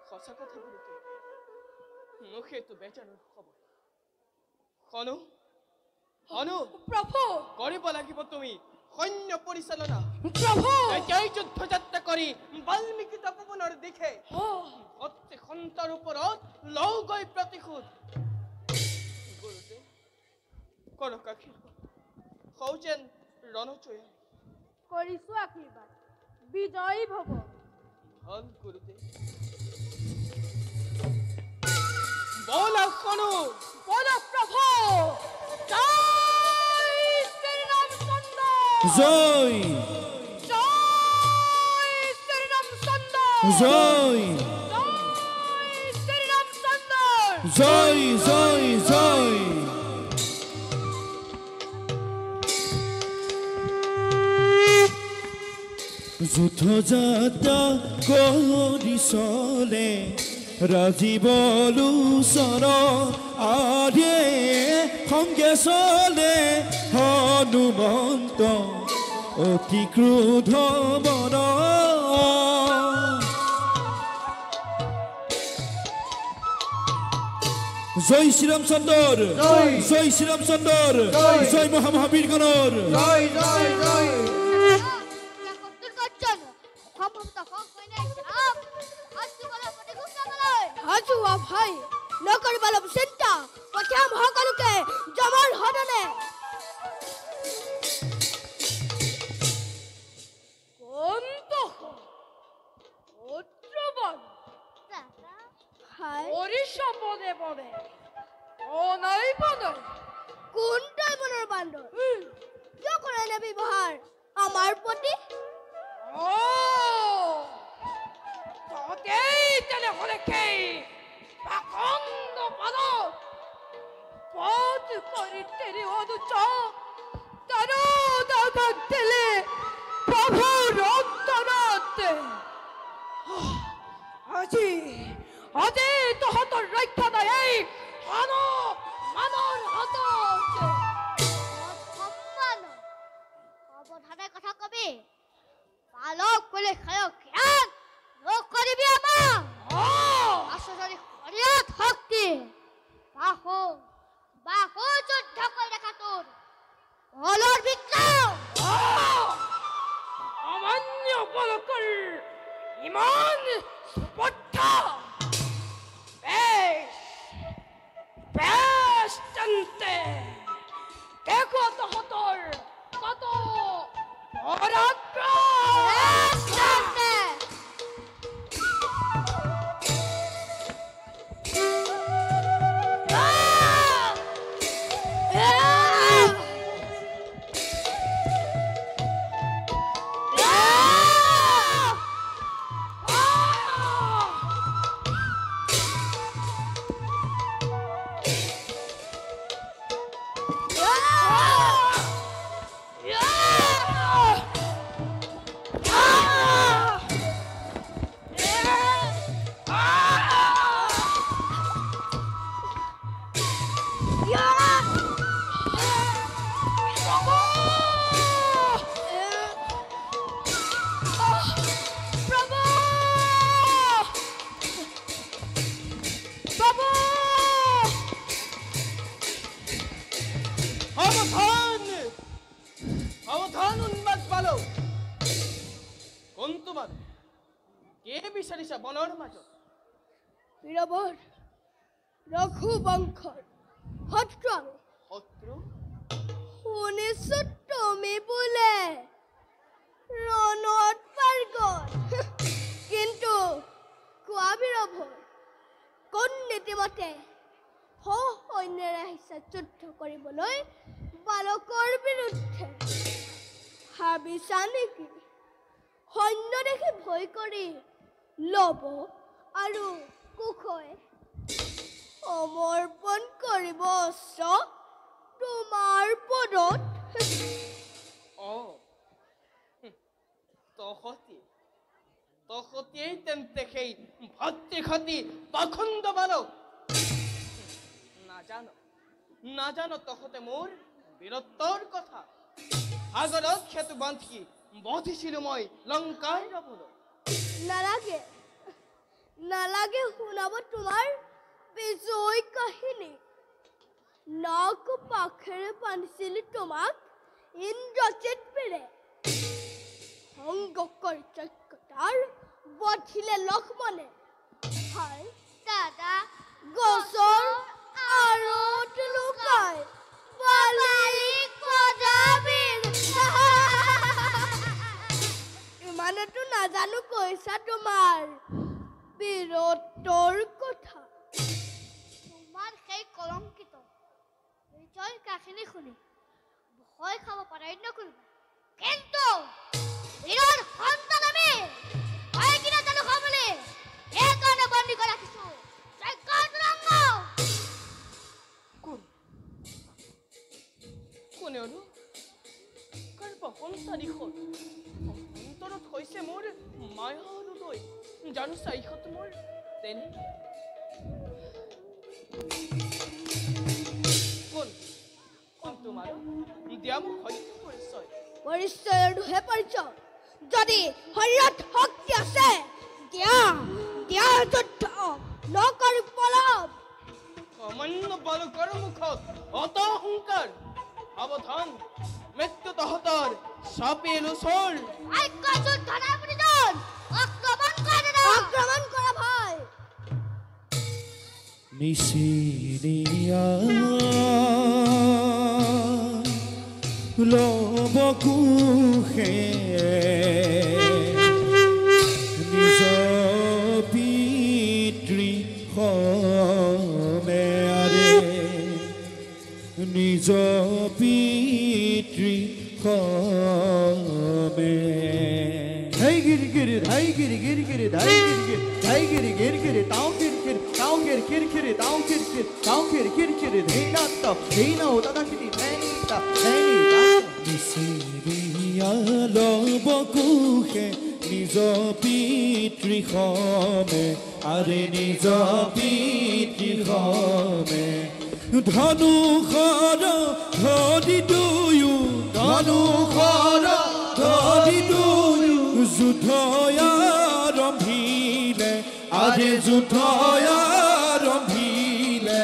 সঁচা কথা বলতে মোক সেইটো বেজানোৰ খবৰ হনু প্ৰভু কৰিব লাগিব তুমি সৈন্য পৰিচালনা প্ৰভু এতিয়াই যুদ্ধযাত্ৰা কৰি বাল্মীকি তপোবনৰ দিশে অতি সন্তাৰ ওপৰত লও গৈ প্ৰতিশোধ গুৰুদেৱ কৰক আশীৰ্বাদ সৌজেন ৰণচয় কৰিছো আশীৰ্বাদ বিজয়ী ভৱ ভাল গুৰুদেৱ বল হনু বল প্ৰভু জয় শ্ৰী ৰামচন্দ্ৰ জয় জয় শ্ৰী ৰামচন্দ্ৰ জয় জয় শ্ৰী ৰামচন্দ্ৰ জয় জয় জয় যুদ্ধযাত্ৰা কৰি চলে ৰাজীৱ লোচন আৰে সংগে চলে হনুমন্ত অতি ক্ৰোধ মন জয় শ্ৰীৰামচন্দ্ৰ জয় শ্ৰীৰামচন্দ্ৰ জয় মহামহাবীৰগণৰ জয় জয় জয় হাজুয়া ভাই নকৰিব অলপ চিন্তা পঠিয়াম সকলোকে জমৰ সদনে পদে পদে ও নাই পদে কোনটাই মনৰ বান্দৰ কিয় কৰে এনে ব্যৱহাৰ আমাৰ প্ৰতি ততেই তেনেহলে কেই পাখন্দ পাদ পদ কৰি তেৰি অনুচ তাৰো দাদা দিলে প্ৰভুৰ অন্তৰত আজি আজি তহঁতৰ ৰক্ষা নাই এই মানৰ হাতত অৱধানে কথা কবি বালক বুলি খায়ক জ্ঞান নকৰিবি আমাক আশ্বৰী শৰীৰত শক্তি বাহু যুদ্ধ কৰি দেখা তোৰ বলৰ বিক্ৰম অমান্য বলকৰ ইমান স্পৰ্ধা বেশ তেন্তে দেখো তহঁতৰ কত সাৱধান উন্মাদ বালক কোন তোমাৰ কে বিচাৰিছা বনৰ মাজত বীৰবৰ ৰঘুবংশৰ শত্ৰু আমি শত্ৰু শুনিছো তুমি বোলে ৰণত পাৰ গল কিন্তু কোৱা বীৰবৰ কোন নীতিমতে সৈন্যৰে আহিছে যুদ্ধ কৰিবলৈ বালকৰ বিৰুদ্ধে ভাবিছা নেকি সৈন্য দেখি ভয় কৰি লব আৰু কুশয় সমৰ্পণ কৰিব তোমাৰ পদত তহঁতিয়েই তেন্তে সেই ভাতৃঘাতী পাখণ্ড বালক নাজানো তহঁতে মোৰ বীৰত্বৰ কথা সাগৰত সেতু বান্ধি বধিছিলো মই লংকাৰ ৰাৱণক নালাগে নালাগে শুনাব তোমাৰ বিজয় কাহিনী নাক পাখেৰে বান্ধিছিল তোমাক ইন্দ্ৰজিৎ পেৰে সংগ কৰি যজ্ঞতাৰ বধিলে লক্ষ্মণে হাই দাদা গছৰ আঁৰত লুকাই বালিক বজাবিৰ ইমানেতো নাজানো কৈছা তোমাৰ বীৰত্বৰ কথা তোমাৰ সেই কলংকিত বিজয় কাহিনী শুনি ভয় খাব পাৰে নকৰিব কিন্তু বীৰৰ সন্তান আমি হয় কিনা জানো খাবলৈ সেইকাৰণে বন্দী কৰি ৰাখিছো কোনে আৰু কাৰ প্ৰথম তাৰিখত অন্তৰত হৈছে মোৰ মায়া হৃদয় জানো চাৰিখত মোৰ তেনে কোন তোমাৰ দিয়া মোক সত্য পৰিচয় পৰিচয়ৰহে পৰিচয় যদি শৰীৰত শক্তি আছে দিয়া যুদ্ধ নকৰি পলাব সামান্য বালকৰ মুখত অত অহংকাৰ সাৱধান মৃত্যু তহঁতৰ চাপিল ওচৰ যুদ্ধ নাই প্ৰয়োজন আক্ৰমণ কৰা ভাই নিশিনিয়া লবকুশে নিজ পিতৃ সমেয়াৰে নিজ পিতৃ সমে ধাই গিৰি গিৰি ধাই গিৰি গিৰি গিৰি ধাই গিৰি গিৰি ধাই গিৰি গিৰি গিৰি তাও গিৰি গিৰি তাও গিৰি গিৰি গিৰি তাও গিৰি গিৰি তাও গিৰি গিৰি গিৰি ধেইনা দাদা কিনি ধেইনা নিচিৰিয়া লবকুশে নিজ পিতৃ সমে আৰে নিজ পিতৃ সমে ধনুষৰ ধৰি দুয়ো ধনুষৰ ধৰি দুয়ো যুদ্ধ আৰম্ভিলে আৰে যুদ্ধ আৰম্ভিলে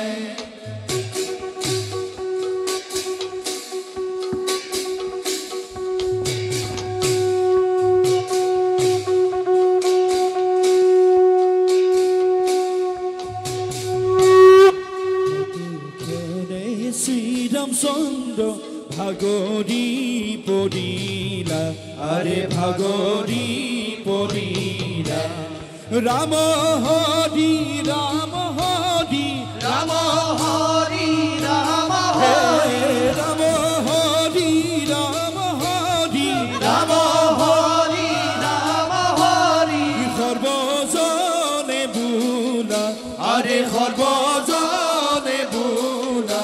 শ্ৰীৰামচন্দ্ৰ ভাগৰি পৰিলা আৰে ভাগৰি পৰিলা ৰাম হৰি ৰাম হৰি ৰাম হৰি ৰাম হৰি ৰাম হৰি ৰাম হৰি ৰাম হৰি ৰাম হৰি সৰ্বজনে বোলা আৰে সৰ্বজনে বোলা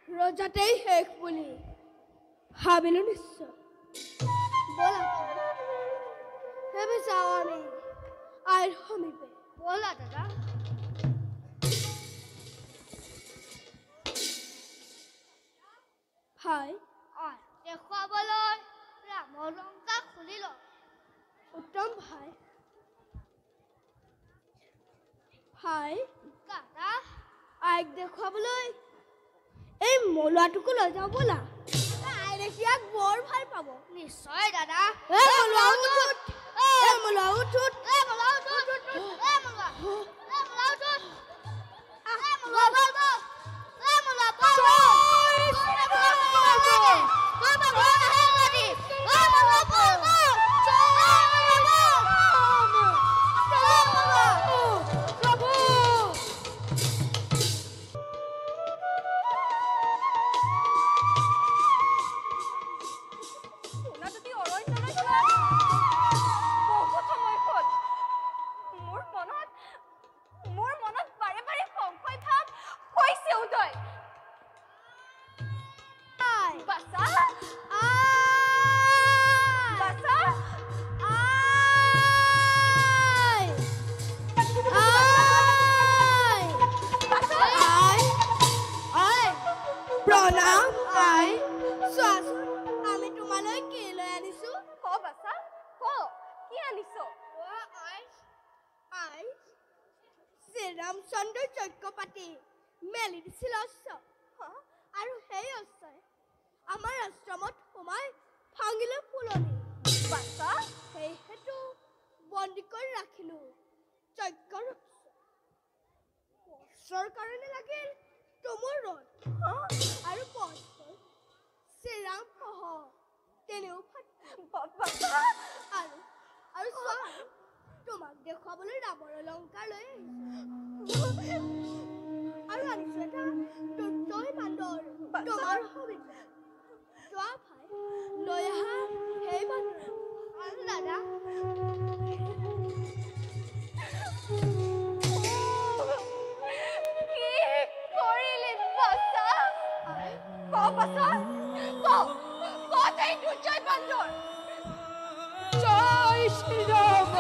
ৰজাতেই শেষ বুলি ভাবিলো নিশ্চয় বলা হেবে যাওঁ আমি আইৰ সমীপে বলা দাদা ভাই দেখুৱাবলৈ ৰামৰ লংকা খুলি ল উত্তম ভাই ভাই দাদা আইক দেখুৱাবলৈ এই মলুৱাটোকো লৈ যাওঁ ব'লা আই দেখি ইয়াক বৰ ভাল পাব নিশ্চয় দাদা মলুৱা উঠুত মলুৱা উঠুত মলুৱা উঠুত মলুৱা উঠুত কৰিছ শ্ৰীৰামচন্দ্ৰ যজ্ঞ পাতি মেলি দিছিল অস্ত্ৰ আৰু সেই অস্ত্ৰই আমাৰ আশ্ৰমত সোমাই ভাঙিলে ফুলনি বাছা সেইহেতু বন্দী কৰি ৰাখিলো যজ্ঞৰ অস্ত্ৰৰ কাৰণে লাগিল তুমুল ৰদ আৰু পস্তৰ শ্ৰীৰাম সহ তেনেও বাছা আৰু চোৱা তোমাক দেখুৱাবলৈ ৰামৰ অলংকাৰ লৈ আৰু আনিছো এটা দুৰ্জয় বান্দৰ তোমাৰ সবিতা চোৱা ভাই লৈ আহা সেই বান্দৰ আৰু দাদা কি কৰিলি বাছা বাছা এই দুৰ্জয় বান্দৰ জয় শ্ৰীৰাম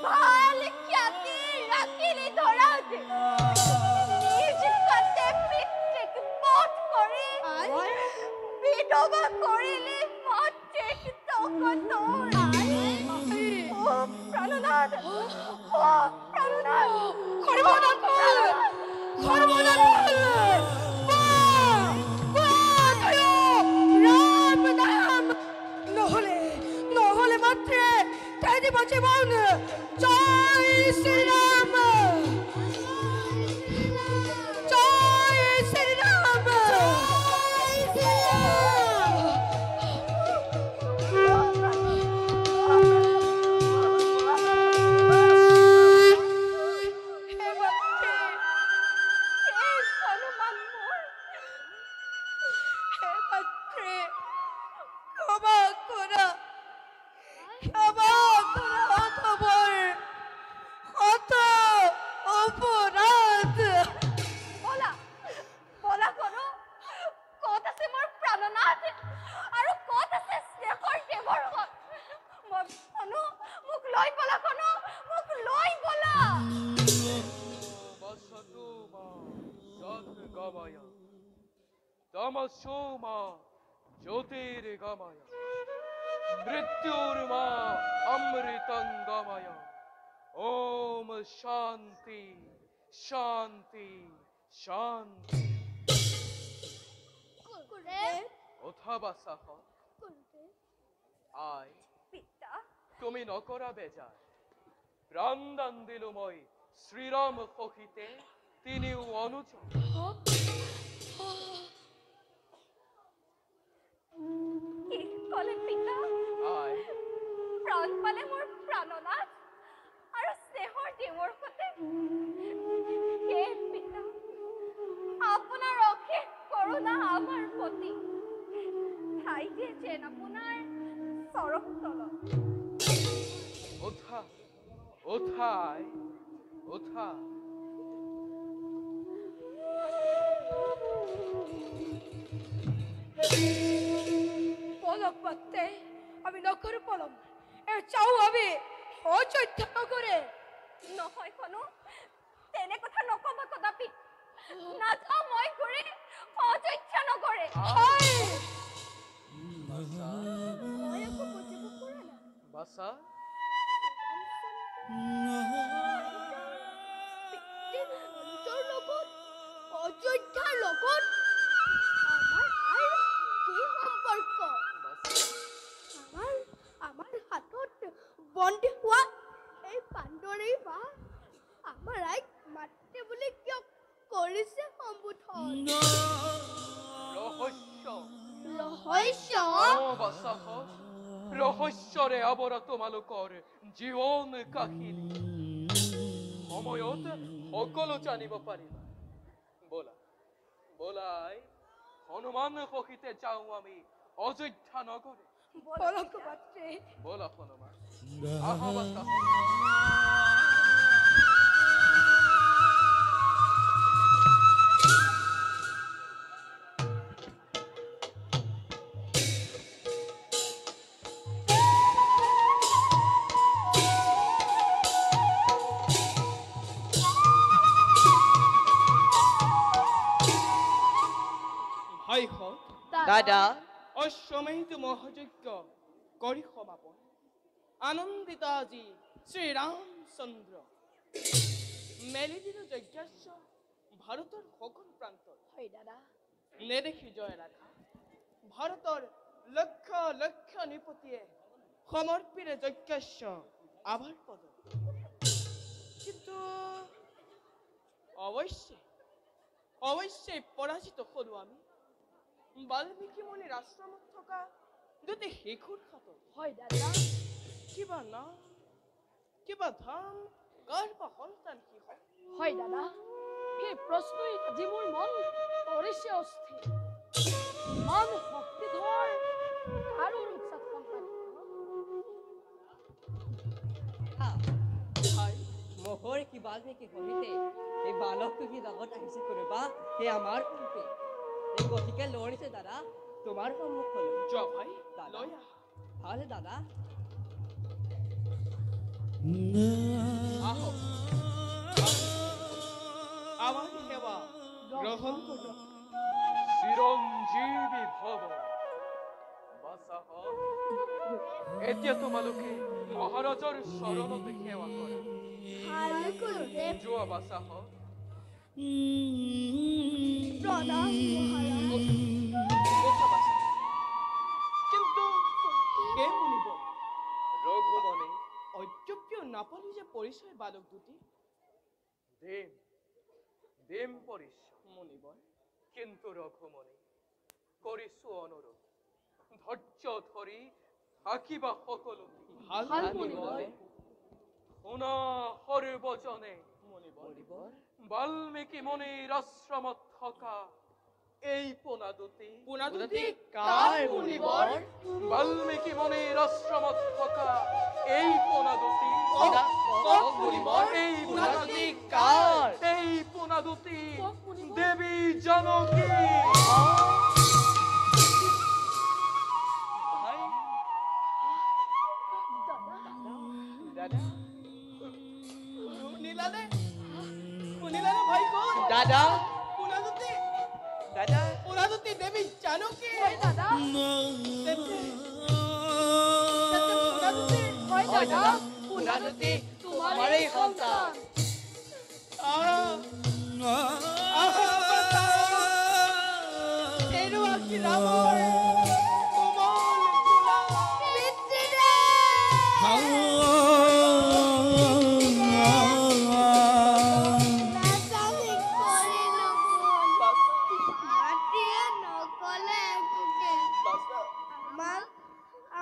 ভাল খ্যাতি ৰাখিলি ধৰাত নিজ কাতে পিতৃক বধ কৰি বিধৱা কৰিলি মাতৃক তকতৰ প্রাণনাথ নহলে মাত্রে তাই দিব জীবন জয় শ্রীরাম জয় শ্রীরাম তমসোমা জ্যোতির্গময় মৃত্যুর্মা অমৃতঙ্গময় ওম শান্তি শান্তি শান্তি ওঠা বাসাহ আয় পিতা তুমি নকৰা বেজাৰ প্ৰাণদান দিলো মই শ্ৰীৰাম সখিতে তিনিও অনুচৰ কি কলে পিতা আয় প্ৰাণ পালে মোৰ প্ৰাণনাথ আৰু স্নেহৰ দেৱৰ সতে হে পিতা আপোনাৰ অশেষ কৰোণা আমাৰ প্ৰতি ঠাই দিয়ে যেন আপোনাৰ চৰণ তলত ওঠা ওঠা আয় ওঠা পলক পাতে আমি নকৰো পলম চাও আমি অযোধ্যা নগৰে নহয় কোনো তেনে কথা নকবা কদাপি নাযাওঁ মই ঘূৰি অযোধ্যা নগৰে মই একো বুজিব পৰা নাই বাসা পিতৃৰ লগত অযোধ্যাৰ লগত আমাৰ আইৰ কি সম্পৰ্ক আমাৰ হাতত বন্দী হোৱা এই বান্দৰেই বা আমাৰ আইক মাতৃ বুলি কিয় কৰিছে সম্বোধন ৰহস্য বাসাহ ৰহস্যৰে আৱৰা তোমালোকৰ জীৱন কাহিনী সময়ত সকলো জানিব পাৰিবা বলা বলাই হনুমান সখিতে যাওঁ আমি অযোধ্যা নগৰে পলক পাতে বলা হনুমান আহা বাসাহ দাদা অশ্বমেধ মহাযজ্ঞ কৰি সমাপন আনন্দিত আজি শ্ৰীৰামচন্দ্ৰ মেলি দিল যজ্ঞাস্য ভাৰতৰ সকলো প্ৰান্তত হয় দাদা নেদেখি জয় ৰাখা ভাৰতৰ লক্ষ লক্ষ নিপতিয়ে সমৰ্পিৰে যজ্ঞাস্য আভাৰ পদ কিন্তু অৱশ্যে পৰাজিত হলো আমি বাল্মীকি মুনিৰ আশ্ৰমত থকা দুটি শিশুৰ হাতত হয় দাদা কিবা নাম কিবা ধাম কাৰ বা সন্তান কি হয় হয় দাদা সেই প্ৰশ্নই আজি মোৰ মন কৰিছে অস্থিৰ ইমান শক্তিধৰ আৰু ৰূপচাত সন্তান মোহৰ কি বাল্মীকি সহিতে এই বালকটো কি লগত আহিছে কোনোবা সেই আমাৰ কল্পে এই গতিকে লৰিছে দাদা তোমাৰ সন্মুখলৈ যোৱা ভাই দাদা লৈ আহ ভাল দাদা আহক আমাৰ সেবা গ্ৰহণ কৰো চিৰঞ্জীৱী ভৱ বাচাহ এতিয়া তোমালোকে মহাৰাজৰ চৰণতে সেৱা কৰা ভালো গুৰুদেৱ যোৱা বাচাহ প্ৰণাম মহাৰাজ কথা বাসা কিন্তু কে মুনিব ৰঘুমনে অযোগ্য নাপালি যে পৰিচয় বালক দুটি দেম পৰিচয় মুনিবৰ কিন্তু ৰঘুমনে কৰিছো অনুৰোধ ধৈৰ্য ধৰি থাকিবা সকলো ভাল মুনিবৰ শুনা সৰ্বজনে মুনিবৰ বাল্মীকি মুনিৰ আশ্ৰমত থকা এই পোনা দুটি পুনাদুতি কাৰ মুনিবৰ বাল্মীকি মুনিৰ আশ্ৰমত থকা এই পোনা দুটি কক মুনিবৰ এই পুনাদুতি কাৰ এই পোনা দুটি দেৱী জানকী ভাই দাদা দাদা শুনিলানে ভাই কোন দাদা পুনাদুতি দাদা পুনাদুতি দেৱী জানকী হয় দাদা পুনাদুতি হয় দাদা পুনাদুতি তোমাৰেই সন্তান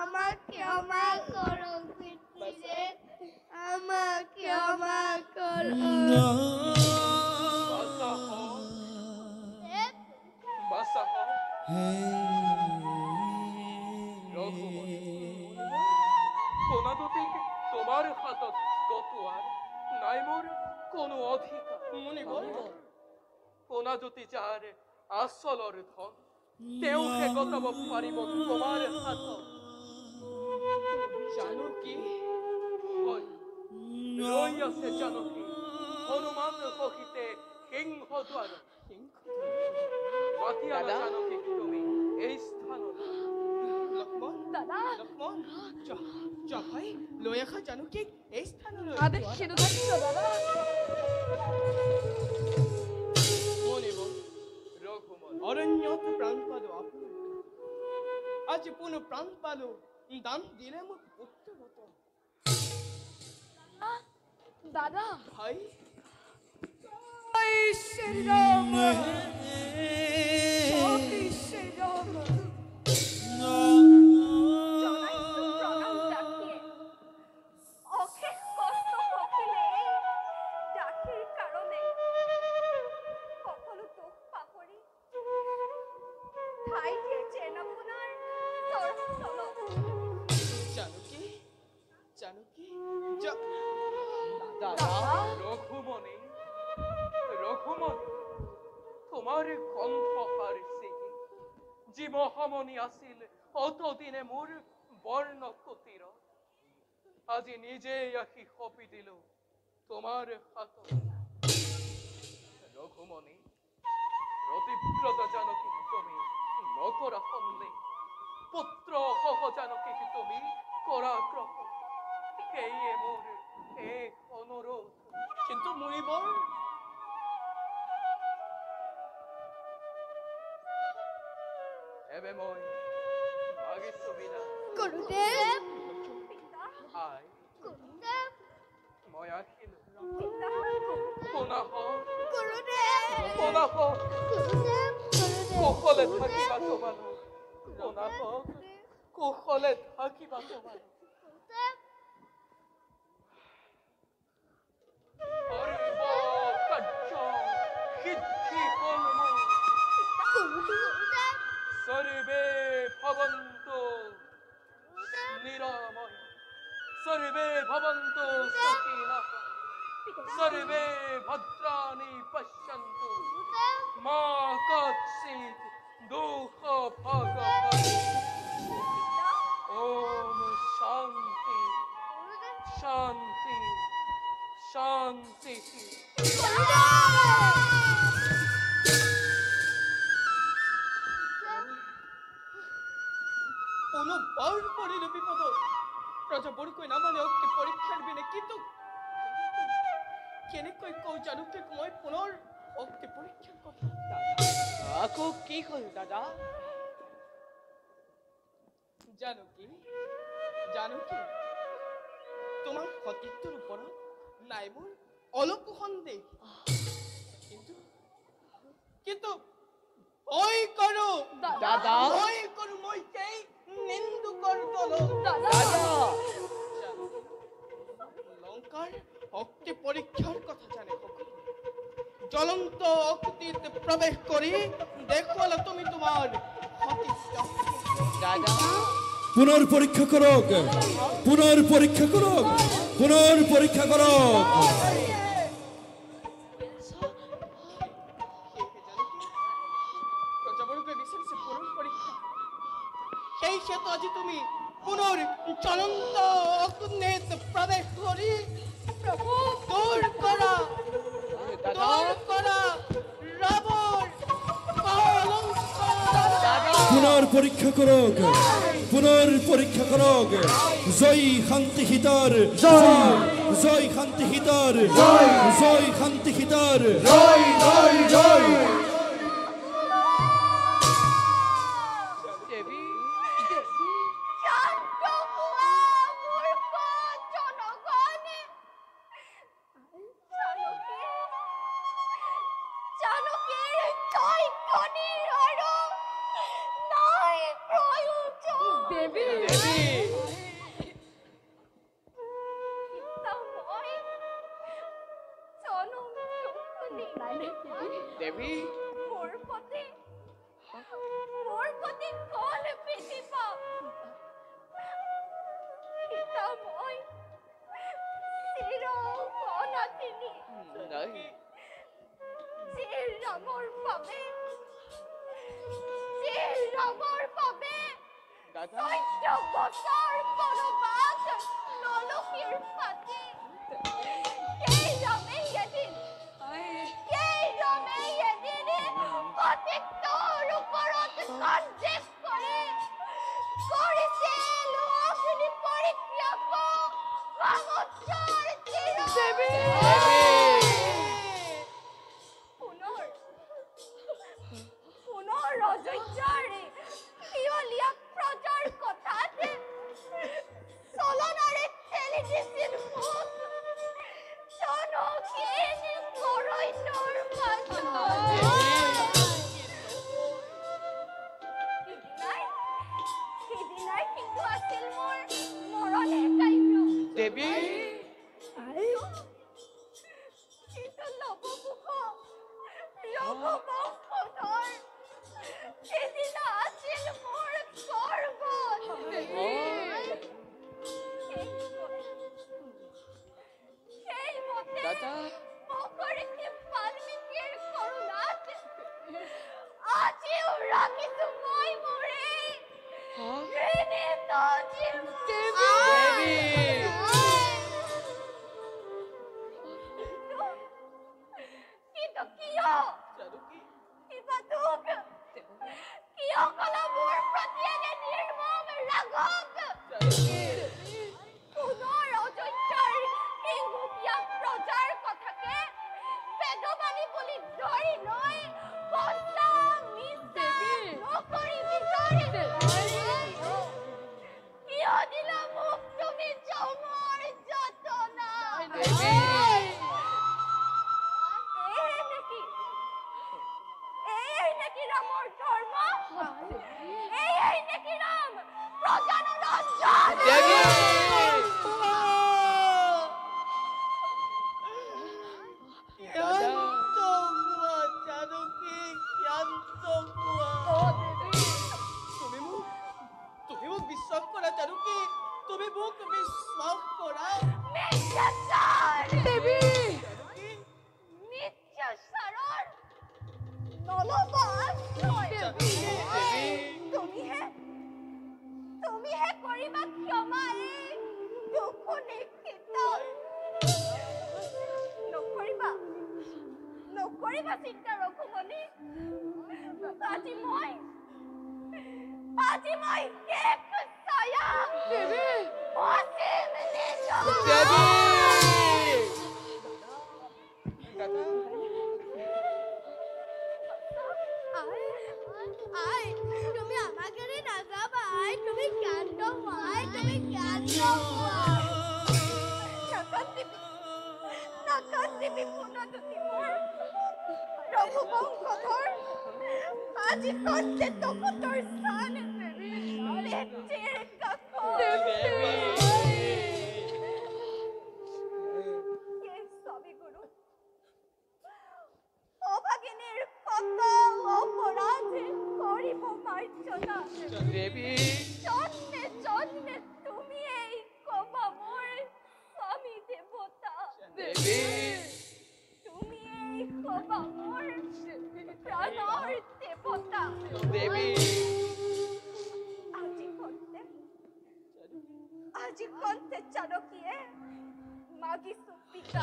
আমাক ক্ষমা কৰো পিতৃদেব আমাক ক্ষমা কৰো বাচাহ ৰঘুমনে পোনা দুটিক তোমাৰ হাতত গতোৱাৰ নাই মোৰ কোনো অধিকাৰ মুনিবৰ পোনা দুটি যাৰ আচলৰ ধন তেওঁহে গতাব পাৰিব তোমাৰ হাতত জানকী হয় ৰৈ আছে জানকী হনুমান সহিতে সিংহ দ্বাৰ মাতি আনা দাদা। জানকীক তুমি এই স্থানত লক্ষ্মণ দাদা লক্ষ্মণ যা ভাই লৈ আহা জানকীক এই স্থানলৈ আদেশ সিধু ধাৰ্য দাদা মুনিবৰ ৰঘুমন অৰণ্যত প্ৰাণ পালো আপুনি আজি পুনঃ প্ৰাণ পালো দান দিলে মোক পুত্ৰ ৰতন দাদা ভাই শ্ৰীৰাম শ্ৰীৰাম জনাইছো প্ৰণাম ডাকিয়ে অশেষ কষ্ট সখিলে ডাকিৰ কাৰণে সকলো দুখ পাহৰি ঠাই দিয়েছেন আপোনাৰ চৰণতলত জানকী জানকী দাদা ৰঘুমনে তোমাৰ কণ্ঠহাৰ চিহি যি মহামণি আছিল অতদিনে মোৰ বৰ্ণ কুটিৰ আজি নিজেই আহি সঁপি দিলো তোমাৰ হাতত ৰঘুমনে প্ৰতিব্ৰত জানকীক তুমি নকৰা শুনলে পুত্ৰ সহজানকে তুমি কৰা গ্ৰহণ সেয়ে মোৰ এক অনুৰোধ কিন্তু মুনিবৰ এবে মই মাগিছো বিনা গুৰুদেৱ আই গুৰুদেৱ মই আহিলো পুনঃ গুৰুদেৱ পুনঃ গুৰুদেৱ কুশলে থাকিবা তোমালোক পুনঃ কুশলে থাকিবা তোমালোক সৰ্ব কাৰ্য সিদ্ধি হ'ল মোৰ সর্বে ভবন্তু নিরাময় সর্বে ভবন্তু সুখিনঃ সর্বে ভদ্রাণি পশ্যন্তু মা কচ্চিৎ দুঃখ ভগবৎ ওম শান্তি শান্তি শান্তি পুনঃবার পড়িল বিপদ প্ৰজাবৰ্গই নামানে অকে পৰীক্ষাৰ বিনে কিন্তু কেনেকৈ কওঁ জানুকে মই পুনৰ অকে পৰীক্ষাৰ কথা আকৌ কি হ'ল দাদা জানুকি তোমাৰ সতীত্বৰ ওপৰত নাই মোৰ অলপো সন্দেহ কিন্তু ভয় কৰো দাদা ভয় কৰো মই সেই নিন্দুকৰ দলত দাদা লংকাৰ অগ্নি পৰীক্ষাৰ কথা জানে সকলো জ্বলন্ত অগ্নিত প্ৰৱেশ কৰি দেখুৱালা তুমি তোমাৰ সতীত্ব দাদা পুনৰ পৰীক্ষা কৰক পুনৰ পৰীক্ষা কৰক পুনৰ পৰীক্ষা কৰক প্ৰজাবৰ্গই বিচাৰিছে পুনৰ পৰীক্ষা সেই ক্ষেত্ৰত আজি তুমি পুনৰ জ্বলন্ত অগ্নিত প্ৰৱেশ কৰি দূৰ কৰা ৰাৱণ পুনৰ পৰীক্ষা কৰক পুনৰ পৰীক্ষা কৰক জয় শান্তি হিতাৰ জয় শান্তি হিতাৰ জয় শান্তি হিতাৰ জয় জয় জয় দেৱী দেৱী মোৰ প্ৰতি কল পিঠি পাম পিতা মই চিৰ অনাথিনী যি ৰামৰ বাবে দাদা 14 বছৰ বনবাস নলকীৰ পাতি সেই ৰামে এদিন সতীত্বৰ ওপৰত সন্দেহ কৰিছিল অগ্নি পৰীক্ষাক সমুদ্ৰৰ তীৰত পুনৰ অযোধ্যাৰে শিয়লীয়া প্ৰজাৰ কথাত চলনাৰে ঠেলি দিছিল মোক জনহীন অৰণ্যৰ মাজত সিদিনাই কিন্তু আছিল মোৰ মৰণৰ কাৰ্য দেৱী কিন্তু লৱবংশধৰ সিদিনা আছিল মোৰ গৰ্ব পুনৰ অযোধ্যাৰ এই মুখীয়া প্ৰজাৰ কথাকে বেদবাণী বুলি ধৰি লৈ সঁচা মিছা নকৰি বিচাৰিছে। কিয় দিলা মোক তুমি জমৰ যতনা? এই নেকি ৰামৰ ধৰ্ম? এই নেকি ৰাম প্ৰজানৰ ৰঞ্জন? ক্ষান্ত হোৱা জানকী, ক্ষান্ত হোৱা। তুমি মোক বিশ্বাস কৰা জানকী, তুমি মোক বিশ্বাস কৰা। মিথ্যাচাৰ! জানকী, মিথ্যাচাৰৰ নল'বা আশ্ৰয়। তুমিহে কৰিবা ক্ষমা এই দুখ নিশ্চিত। নকৰিবা চিন্তা ৰঘুমণি। আজি মই শেষ ছায়া অসীম আই, তুমি আমাক এৰি নাযাবা। আই, তুমি জ্ঞান হোৱা। তুমি জ্ঞান হোৱা। নকন্দিবি পুনদুতি মোৰ ৰঘুবংশধৰ। আজি সত্যে তপতৰ স্থান নেত্ৰীৰ কাষত। স্বামীগুৰু অভাগিনীৰ কত অপৰাধ কৰিব মাৰ্জনা। জন্মে তুমি এই কবা মোৰ স্বামী দেৱতা। তুমি এই কবা মোৰ প্ৰাণৰ দেৱতা। আজি কন্তে জানকীয়ে মাগিছো পিতা।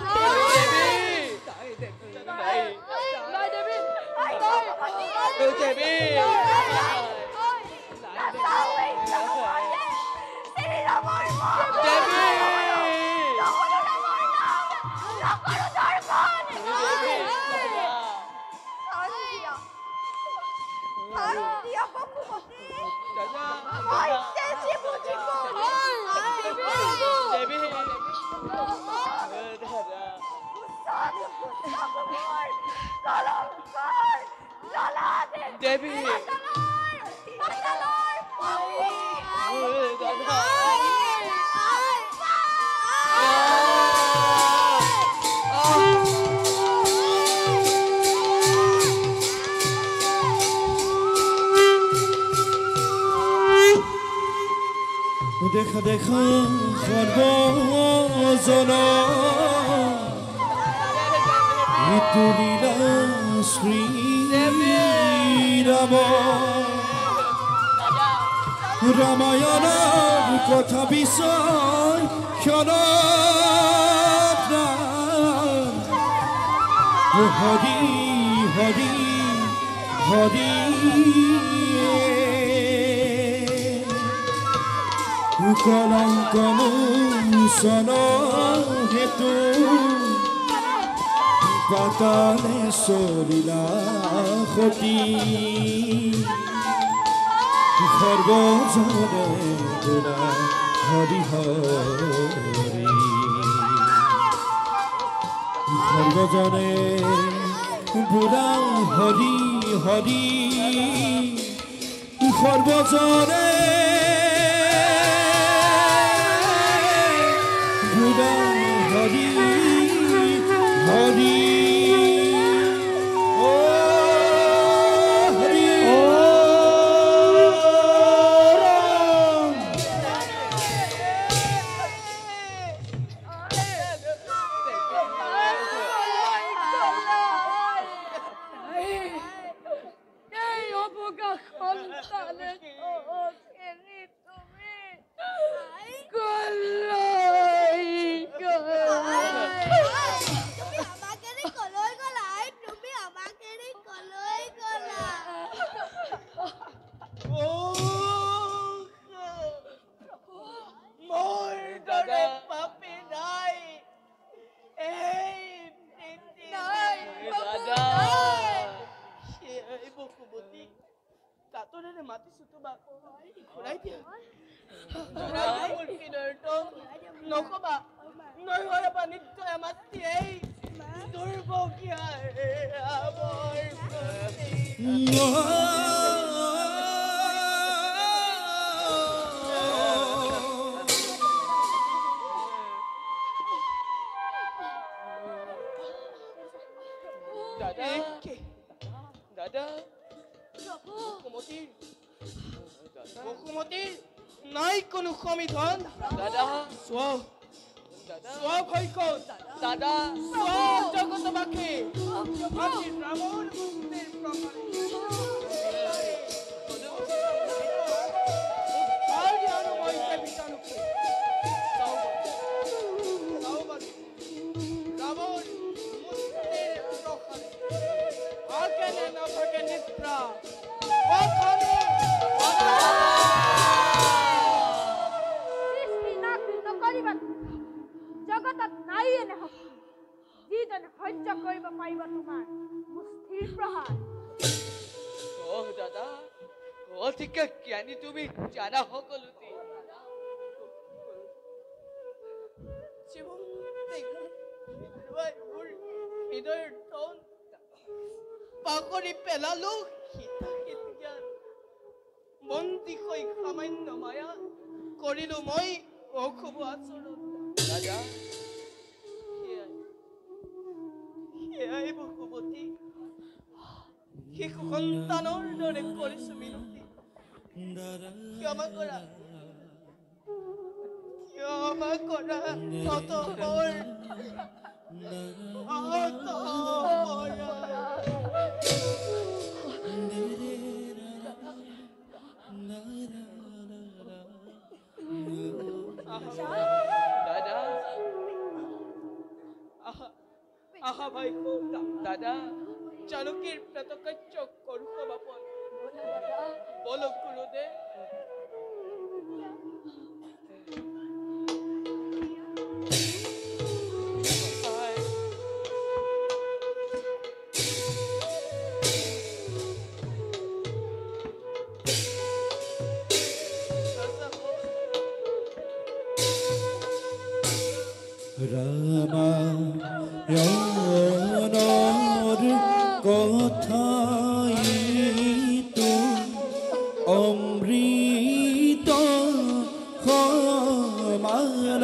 দেবী দেখা দেখা সৰ্বজন তুলিলা শ্ৰী ৰাম ৰামায়ণৰ কথা বিষয় ক্ষণত হৰি হৰি হৰি কলংক মোচন হেতু পাতালে চলিলা সতী সৰ্বজনে তোলা হৰি হৰি সৰ্বজনে বুঢ়া হৰি হৰি সৰ্বজনে বুঢ়া হৰি হৰি তোমাক ঘূৰাই দিয়া মোৰ হৃদয়তম নকবা নহয় বা নিশ্চয় মাতৃয়েই দুৰ্ভগীয়া আমাৰ দাদা দাদা বসুমতীৰ নাই কোনো সমিধন দাদা চোৱা দাদা চোৱা ভাগ্য দাদা চোৱা জগতবাসী আজি ৰামৰ মুক্তিৰ প্ৰকাৰে আজি আৰু মই বিচাৰোঁ ৰামৰ মুক্তিৰ প্ৰকাৰে আকেনে নাথাকে নিদ্ৰা অখনি সৃষ্টি নাকৃ নকৰিবা জগতত নাই এনে শক্তি যিজনে সহ্য কৰিব পাৰিব তোমাৰ মুষ্টিৰ প্ৰহাৰ দাদা অধিকা জ্ঞানী তুমি জানা সকলোতে মোৰ হৃদয়ৰ ধন পাহৰি পেলালো বন্দী হৈ সামান্য মায়া কৰিলো মই অশুভ আচৰণ দাদা সেয়াই বসুমতী শিশু সন্তানৰ দৰে কৰিছো মিনতি ক্ষমা কৰা অতঃপৰ দাদা আহা ভাই দাদা জানকীৰ প্ৰেতকাৰ্য কৰো সমাপন বলক গুৰুদেৱ ৰামায়ণৰ কথাইতো অমৃত সমান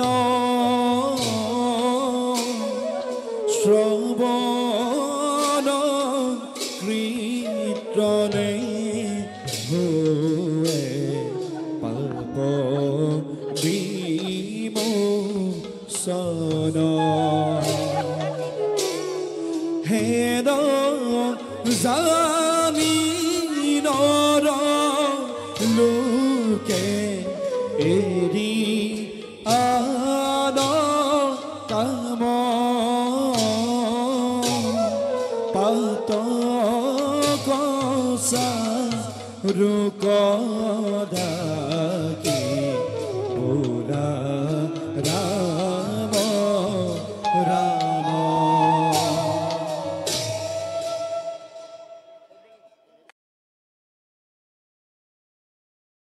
শ্ৰৱণ কীৰ্তনে হোৱে পাপ বিমোচন হেন জামিনৰ লোকে এৰি আন কাম পাত কচা ৰোগ